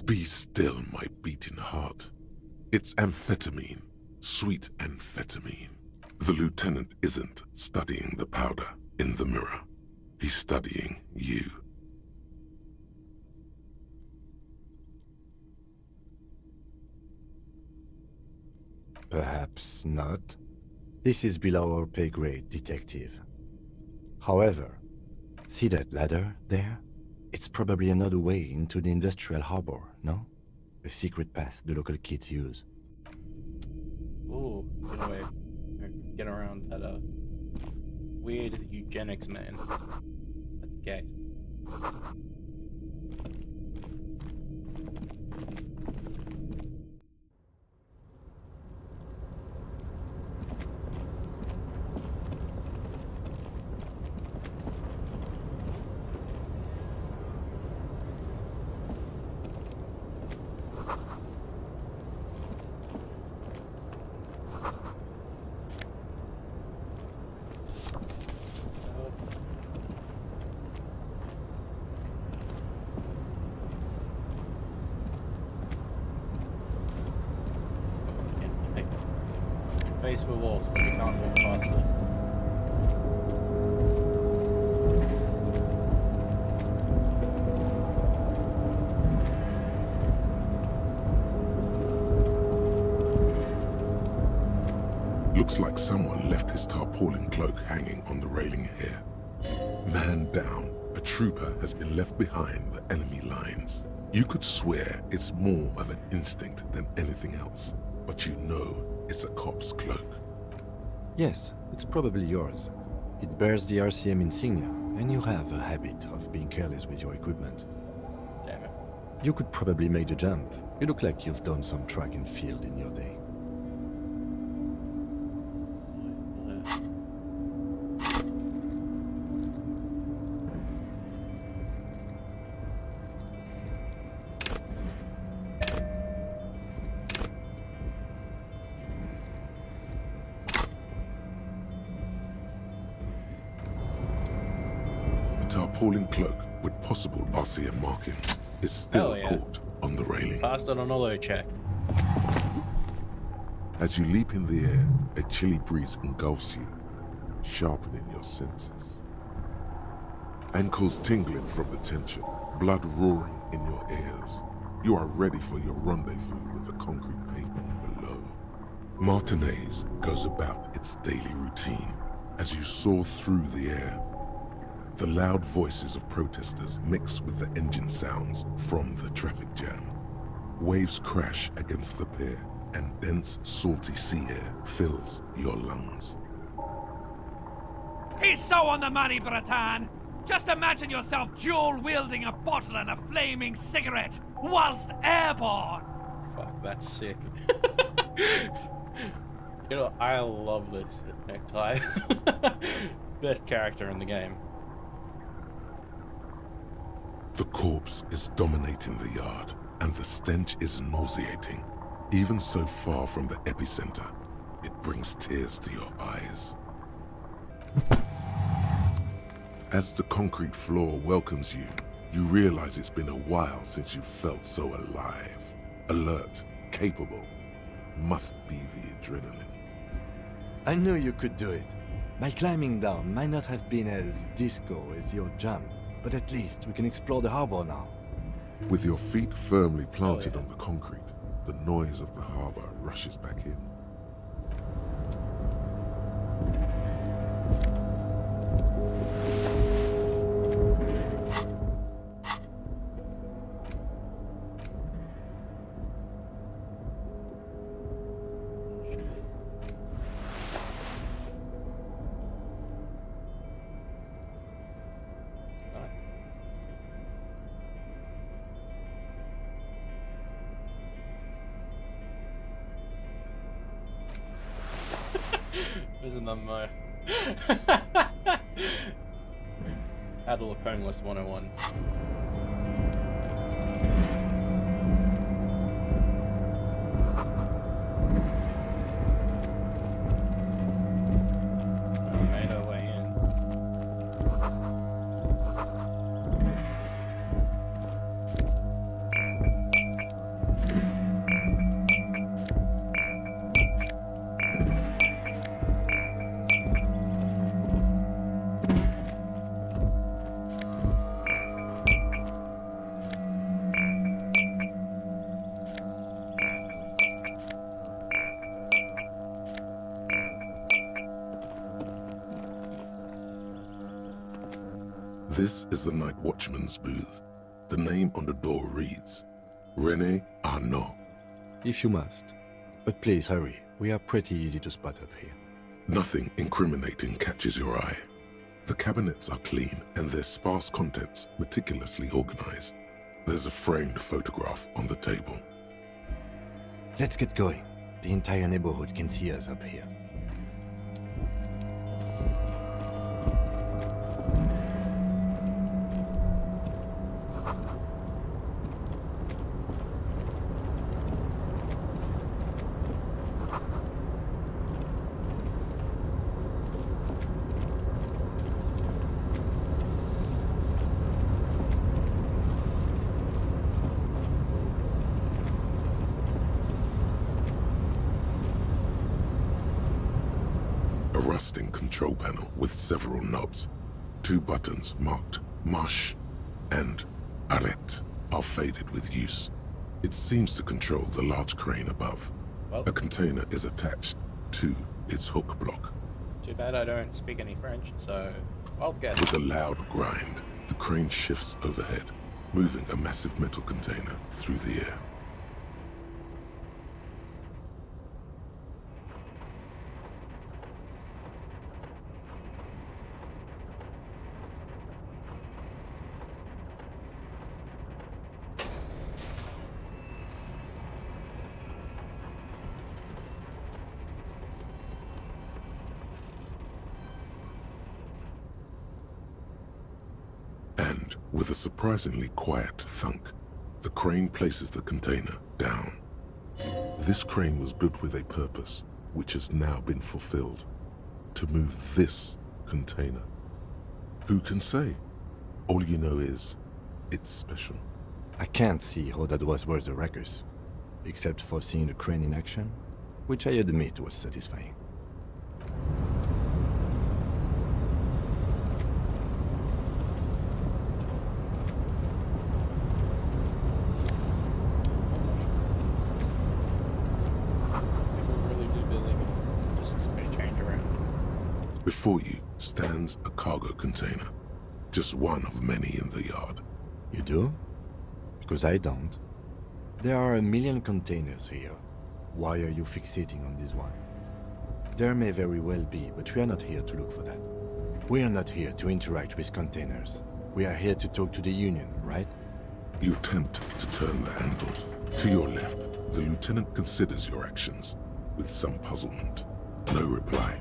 Be still, my beating heart. It's amphetamine. Sweet amphetamine. The lieutenant isn't studying the powder in the mirror. He's studying you. Perhaps not. This is below our pay grade, detective. However, see that ladder there? It's probably another way into the industrial harbor, no? A secret path the local kids use. Ooh, get away. Or get around that, weird eugenics man at the gate. Face with walls, but we can't walk past it. Looks like someone left his tarpaulin cloak hanging on the railing here. Man down, a trooper has been left behind the enemy lines. You could swear it's more of an instinct than anything else, but you know it's a cop's cloak. Yes, it's probably yours. It bears the RCM insignia, and you have a habit of being careless with your equipment. Damn it. You could probably make the jump. You look like you've done some track and field in your day. Tarpaulin cloak with possible RCM markings is still Hell yeah. caught on the railing. Passed on an alert check. As you leap in the air, a chilly breeze engulfs you, sharpening your senses. Ankles tingling from the tension, blood roaring in your ears. You are ready for your rendezvous with the concrete pavement below. Martinez goes about its daily routine as you soar through the air. The loud voices of protesters mix with the engine sounds from the traffic jam. Waves crash against the pier, and dense, salty sea air fills your lungs. He's so on the money, Breton! Just imagine yourself dual-wielding a bottle and a flaming cigarette whilst airborne! Fuck, that's sick. You know, I love this necktie. Best character in the game. The corpse is dominating the yard, and the stench is nauseating. Even so far from the epicenter, it brings tears to your eyes. As the concrete floor welcomes you, you realize it's been a while since you felt so alive, alert, capable. Must be the adrenaline. I knew you could do it. My climbing down might not have been as disco as your jump, but at least we can explore the harbor now. With your feet firmly planted on the concrete, the noise of the harbor rushes back in. Isn't that my How to look homeless 101. Made our way in. This is the night watchman's booth. The name on the door reads, René Arnaud. If you must. But please hurry, we are pretty easy to spot up here. Nothing incriminating catches your eye. The cabinets are clean and their sparse contents meticulously organized. There's a framed photograph on the table. Let's get going. The entire neighborhood can see us up here. A rusting control panel with several knobs. 2 buttons marked Marche and Arrête are faded with use. It seems to control the large crane above. Well, a container is attached to its hook block. Too bad I don't speak any French, so I'll get With a loud grind, the crane shifts overhead, moving a massive metal container through the air. And, with a surprisingly quiet thunk, the crane places the container down. This crane was built with a purpose, which has now been fulfilled. To move this container. Who can say? All you know is, it's special. I can't see how that was worth the ruckus, except for seeing the crane in action, which I admit was satisfying. Before you stands a cargo container, just one of many in the yard. You do? Because I don't. There are a million containers here. Why are you fixating on this one? There may very well be, but we are not here to look for that. We are not here to interact with containers. We are here to talk to the Union, right? You attempt to turn the handle. To your left, the lieutenant considers your actions, with some puzzlement. No reply.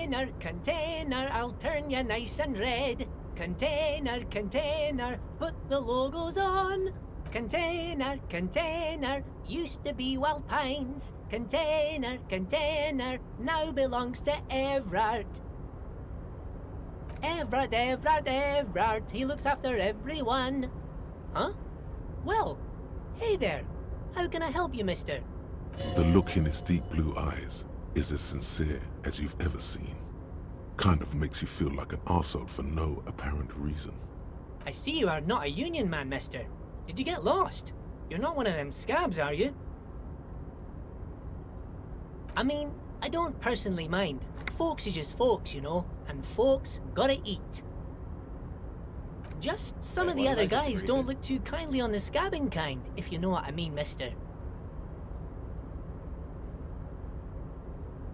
Container, container, I'll turn you nice and red. Container, container, put the logos on. Container, container, used to be Wild Pines. Container, container, now belongs to Everard. Everard, Everard, Everard, he looks after everyone. Huh? Well, hey there. How can I help you, mister? The look in his deep blue eyes is as sincere as you've ever seen. Kind of makes you feel like an arsehole for no apparent reason. I see you are not a union man, mister. Did you get lost? You're not one of them scabs, are you? I mean, I don't personally mind. Folks is just folks, you know, and folks gotta eat. Just some of the other guys don't look too kindly on the scabbing kind, if you know what I mean, mister.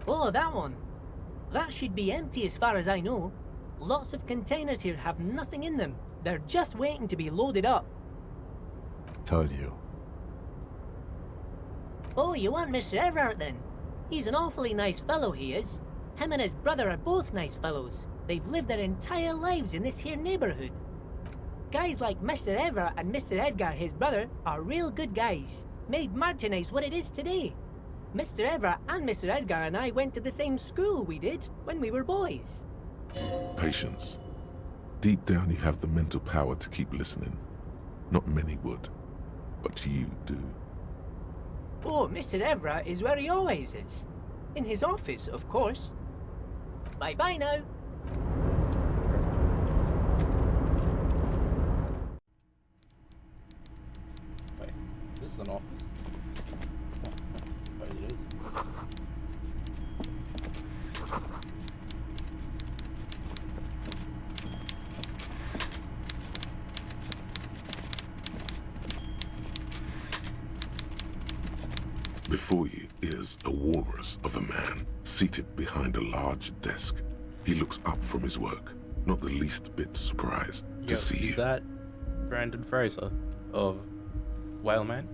Oh, that one. That should be empty as far as I know. Lots of containers here have nothing in them. They're just waiting to be loaded up. Told you. Oh, you want Mr. Everard then? He's an awfully nice fellow, he is. Him and his brother are both nice fellows. They've lived their entire lives in this here neighborhood. Guys like Mr. Everard and Mr. Edgar, his brother, are real good guys. Made Martinez what it is today. Mr. Everard and Mr. Edgar and I went to the same school we did when we were boys. Patience. Deep down you have the mental power to keep listening. Not many would, but you do. Oh, Mr. Everard is where he always is. In his office, of course. Bye-bye now. Wait, this is an office? What it is? Before you is a walrus of a man seated behind a large desk. He looks up from his work, not the least bit surprised to see you. That Brandon Fraser of Whaleman?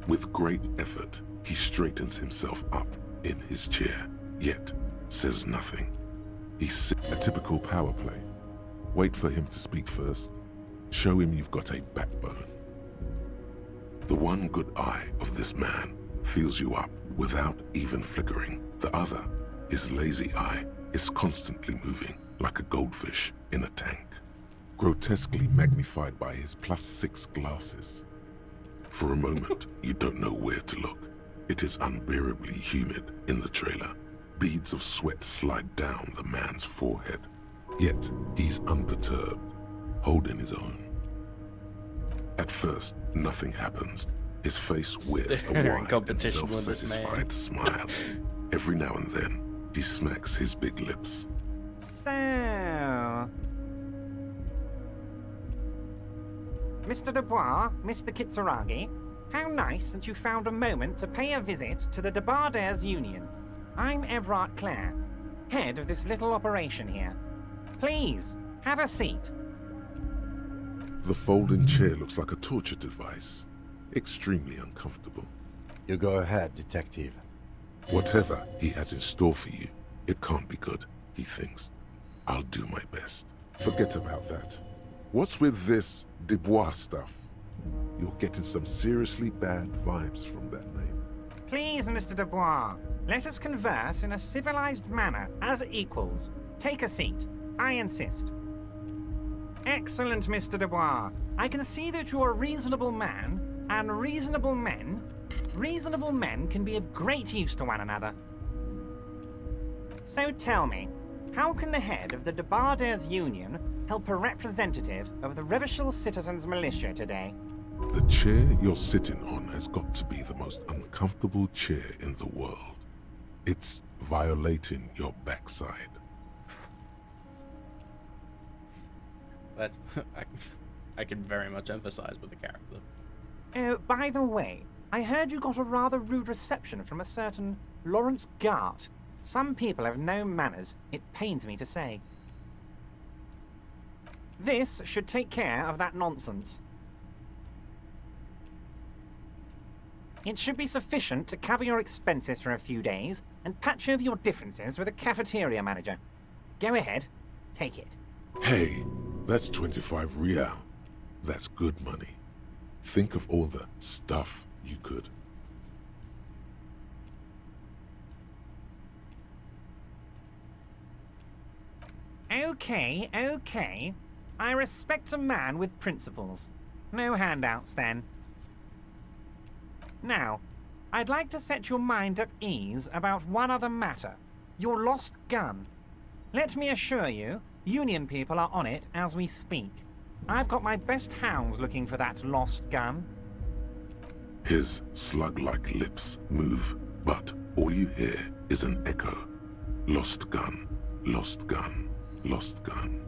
With great effort, he straightens himself up in his chair, yet says nothing. He's a typical power play. Wait for him to speak first. Show him you've got a backbone. The one good eye of this man fills you up without even flickering. The other, his lazy eye, is constantly moving like a goldfish in a tank, grotesquely magnified by his +6 glasses. For a moment, you don't know where to look. It is unbearably humid in the trailer. Beads of sweat slide down the man's forehead. Yet, he's unperturbed, holding his own. At first, nothing happens. His face wears a wide and self-satisfied smile. Every now and then, he smacks his big lips. So... Mr. Dubois, Mr. Kitsuragi, how nice that you found a moment to pay a visit to the Debardairs Union. I'm Everard Clare, head of this little operation here. Please, have a seat. The folding chair looks like a torture device. Extremely uncomfortable. You go ahead, detective. Whatever he has in store for you, it can't be good, he thinks. I'll do my best. Forget about that. What's with this Dubois stuff? You're getting some seriously bad vibes from that name. Please, Mr. Dubois, let us converse in a civilized manner, as equals. Take a seat. I insist. Excellent, Mr. Dubois. I can see that you're a reasonable man, and reasonable men can be of great use to one another. So tell me, how can the head of the Debardairs Union help a representative of the Revachol Citizens Militia today? The chair you're sitting on has got to be the most uncomfortable chair in the world. It's violating your backside. That I can very much emphasize with the character. Oh, by the way, I heard you got a rather rude reception from a certain Lawrence Gart. Some people have no manners, it pains me to say. This should take care of that nonsense. It should be sufficient to cover your expenses for a few days and patch over your differences with a cafeteria manager. Go ahead. Take it. Hey, that's 25 real. That's good money. Think of all the stuff you could. Okay, okay. I respect a man with principles. No handouts, then. Now, I'd like to set your mind at ease about one other matter. Your lost gun. Let me assure you, Union people are on it as we speak. I've got my best hounds looking for that lost gun. His slug-like lips move, but all you hear is an echo. Lost gun, lost gun, lost gun.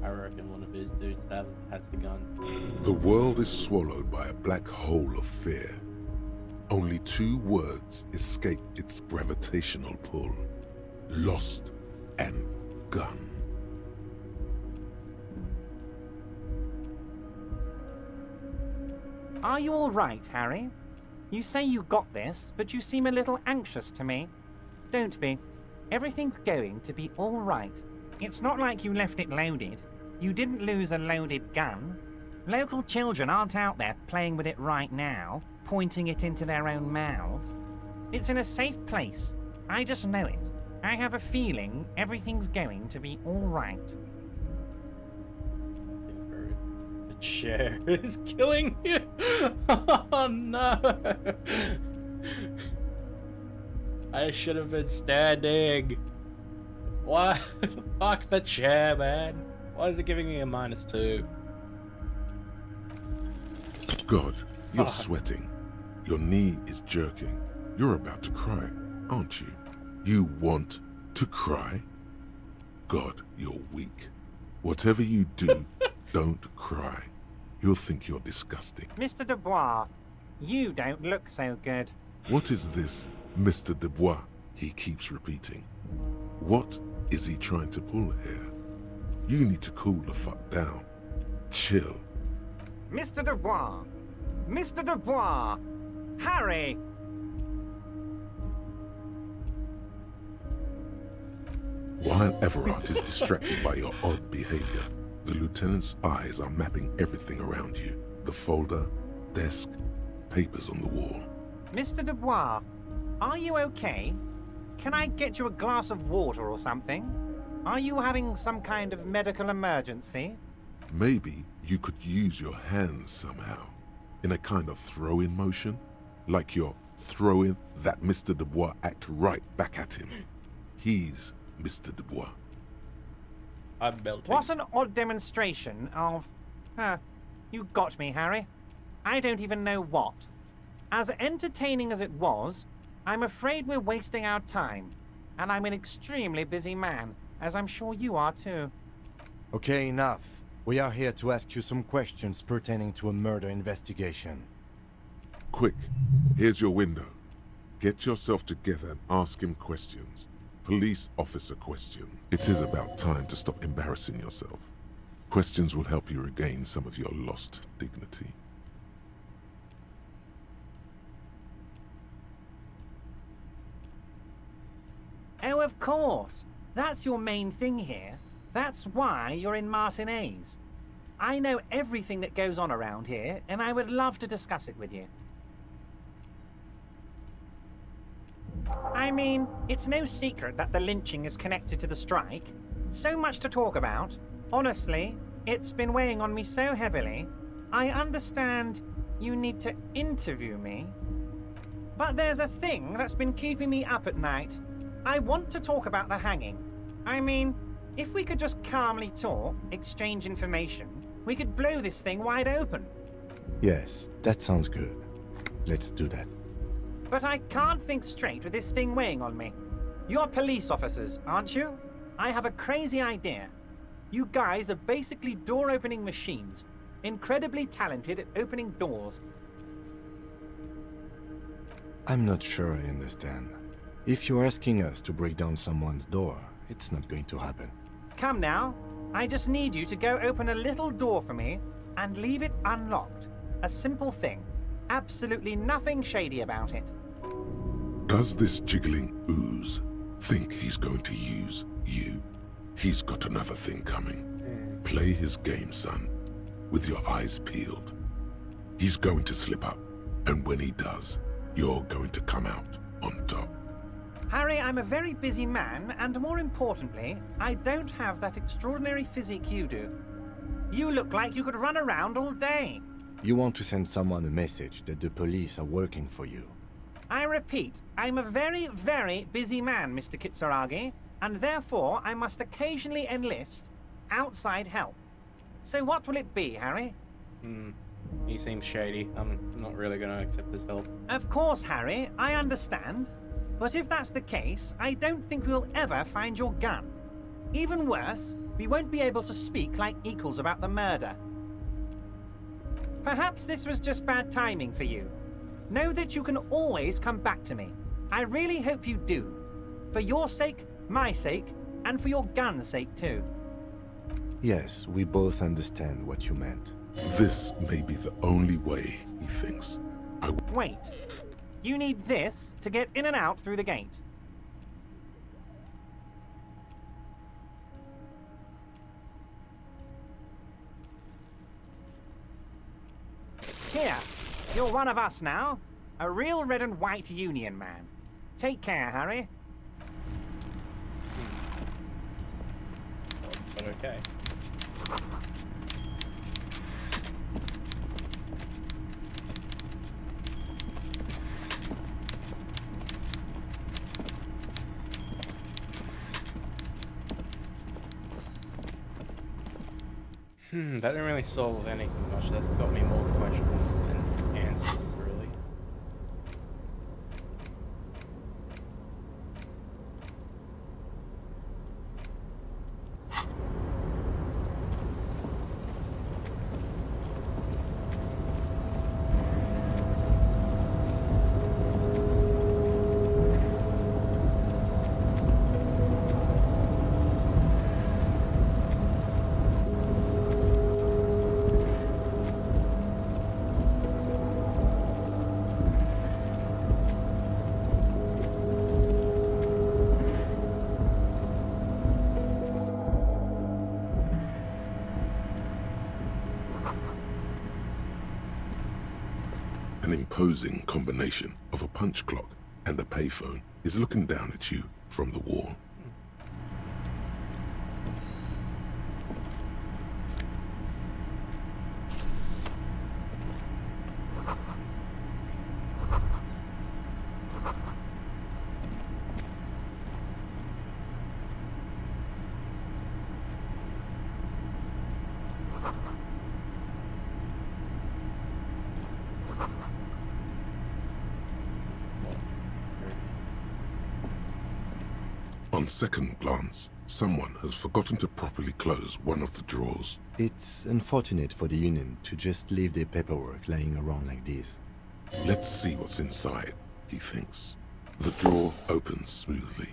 I reckon one of his dudes has the gun. The world is swallowed by a black hole of fear. Only 2 words escape its gravitational pull. Lost and gun. Are you all right, Harry? You say you got this, but you seem a little anxious to me. Don't be. Everything's going to be all right. It's not like you left it loaded. You didn't lose a loaded gun. Local children aren't out there playing with it right now, pointing it into their own mouths. It's in a safe place. I just know it. I have a feeling everything's going to be all right. The chair is killing you. Oh no. I should have been standing. Why? Fuck the chair, man. Why is it giving me a -2? God, you're sweating. Your knee is jerking. You're about to cry, aren't you? You want to cry? God, you're weak. Whatever you do, don't cry. He'll think you're disgusting. Mr. Dubois, you don't look so good. What is this, Mr. Dubois? He keeps repeating. What is he trying to pull here? You need to cool the fuck down. Chill. Mr. Dubois! Mr. Dubois! Harry! While Everard is distracted by your odd behavior, the lieutenant's eyes are mapping everything around you. The folder, desk, papers on the wall. Mr. Dubois, are you okay? Can I get you a glass of water or something? Are you having some kind of medical emergency? Maybe you could use your hands somehow, in a kind of throw-in motion, like you're throwing that Mr. Dubois act right back at him. He's Mr. Dubois. I'm melting. What an odd demonstration of... you got me, Harry. I don't even know what. As entertaining as it was, I'm afraid we're wasting our time. And I'm an extremely busy man, as I'm sure you are too. Okay, enough. We are here to ask you some questions pertaining to a murder investigation. Quick, here's your window. Get yourself together and ask him questions. Police officer questions. It is about time to stop embarrassing yourself. Questions will help you regain some of your lost dignity. Oh, of course. That's your main thing here. That's why you're in Martinez. I know everything that goes on around here, and I would love to discuss it with you. I mean, it's no secret that the lynching is connected to the strike. So much to talk about. Honestly, it's been weighing on me so heavily. I understand you need to interview me. But there's a thing that's been keeping me up at night. I want to talk about the hanging. I mean, if we could just calmly talk, exchange information, we could blow this thing wide open. Yes, that sounds good. Let's do that. But I can't think straight with this thing weighing on me. You're police officers, aren't you? I have a crazy idea. You guys are basically door-opening machines, incredibly talented at opening doors. I'm not sure I understand. If you're asking us to break down someone's door, it's not going to happen. Come now. I just need you to go open a little door for me and leave it unlocked. A simple thing. Absolutely nothing shady about it. Does this jiggling ooze think he's going to use you? He's got another thing coming. Play his game, son, with your eyes peeled. He's going to slip up, and when he does, you're going to come out on top. Harry, I'm a very busy man, and more importantly, I don't have that extraordinary physique you do. You look like you could run around all day. You want to send someone a message that the police are working for you. I repeat, I'm a very, very busy man, Mr. Kitsuragi, and therefore I must occasionally enlist outside help. So what will it be, Harry? He seems shady. I'm not really going to accept his help. Of course, Harry, I understand. But if that's the case, I don't think we'll ever find your gun. Even worse, we won't be able to speak like equals about the murder. Perhaps this was just bad timing for you. Know that you can always come back to me. I really hope you do. For your sake, my sake, and for your gun's sake too. Yes, we both understand what you meant. This may be the only way, he thinks. Wait. You need this to get in and out through the gate. Here, you're one of us now. A real red and white union man. Take care, Harry. But okay. That didn't really solve anything much. That got me more questions than answers, really. An imposing combination of a punch clock and a payphone is looking down at you from the wall. On second glance, someone has forgotten to properly close one of the drawers. It's unfortunate for the Union to just leave their paperwork lying around like this. Let's see what's inside, he thinks. The drawer opens smoothly.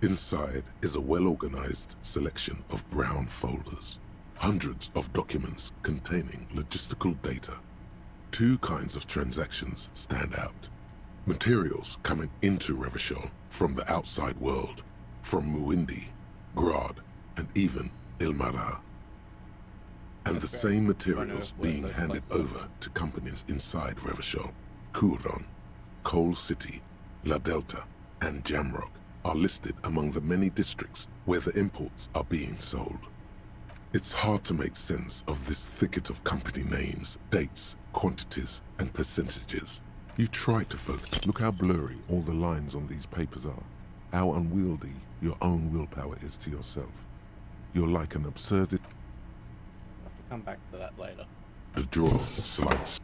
Inside is a well-organized selection of brown folders. Hundreds of documents containing logistical data. Two kinds of transactions stand out. Materials coming into Revachol from the outside world, from Muindi, Grad, and even Ilmara. And the same materials being handed over to companies inside Revachol. Kuron, Coal City, La Delta, and Jamrock are listed among the many districts where the imports are being sold. It's hard to make sense of this thicket of company names, dates, quantities, and percentages. You try to focus. Look how blurry all the lines on these papers are. How unwieldy your own willpower is to yourself. You're like an absurd... I'll have to come back to that later. The drawer slides.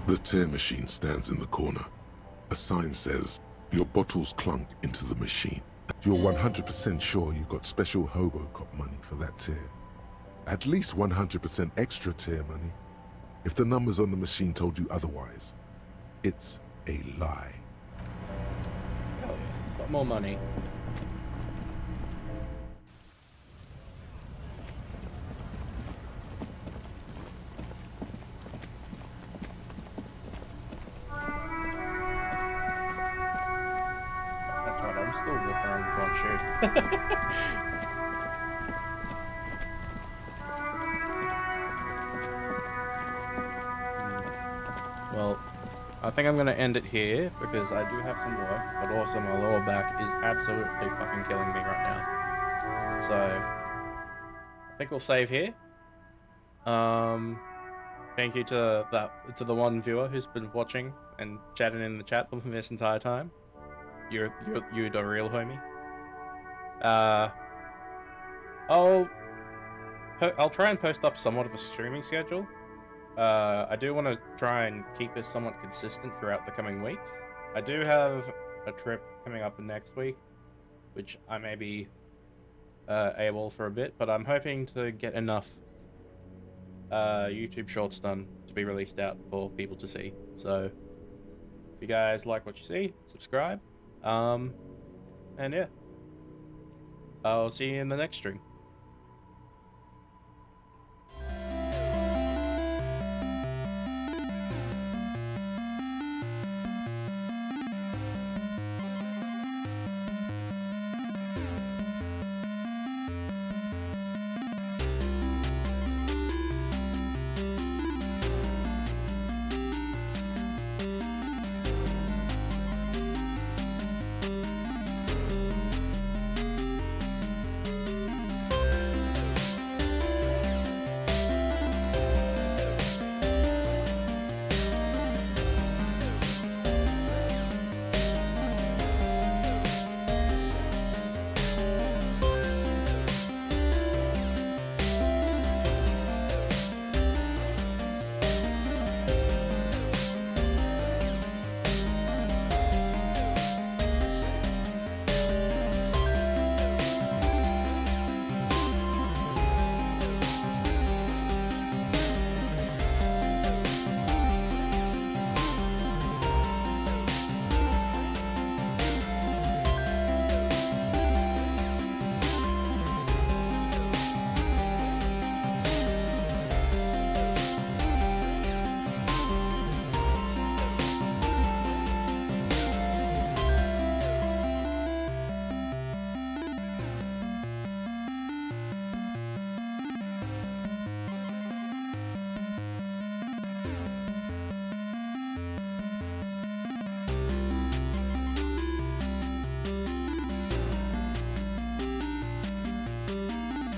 The tear machine stands in the corner. A sign says, your bottles clunk into the machine. You're 100% sure you got special Hobocop money for that tear. At least 100% extra tear money. If the numbers on the machine told you otherwise, it's a lie. Oh, got more money. That's right, I'm still walking around with one shoe. Well, I think I'm going to end it here because I do have some work, but also my lower back is absolutely fucking killing me right now. So, I think we'll save here. Thank you to the one viewer who's been watching and chatting in the chat for this entire time. You're the real homie. I'll try and post up somewhat of a streaming schedule. I do want to try and keep it somewhat consistent throughout the coming weeks. I do have a trip coming up next week, which I may be able for a bit, but I'm hoping to get enough YouTube shorts done to be released out for people to see. So, if you guys like what you see, subscribe. And yeah, I'll see you in the next stream.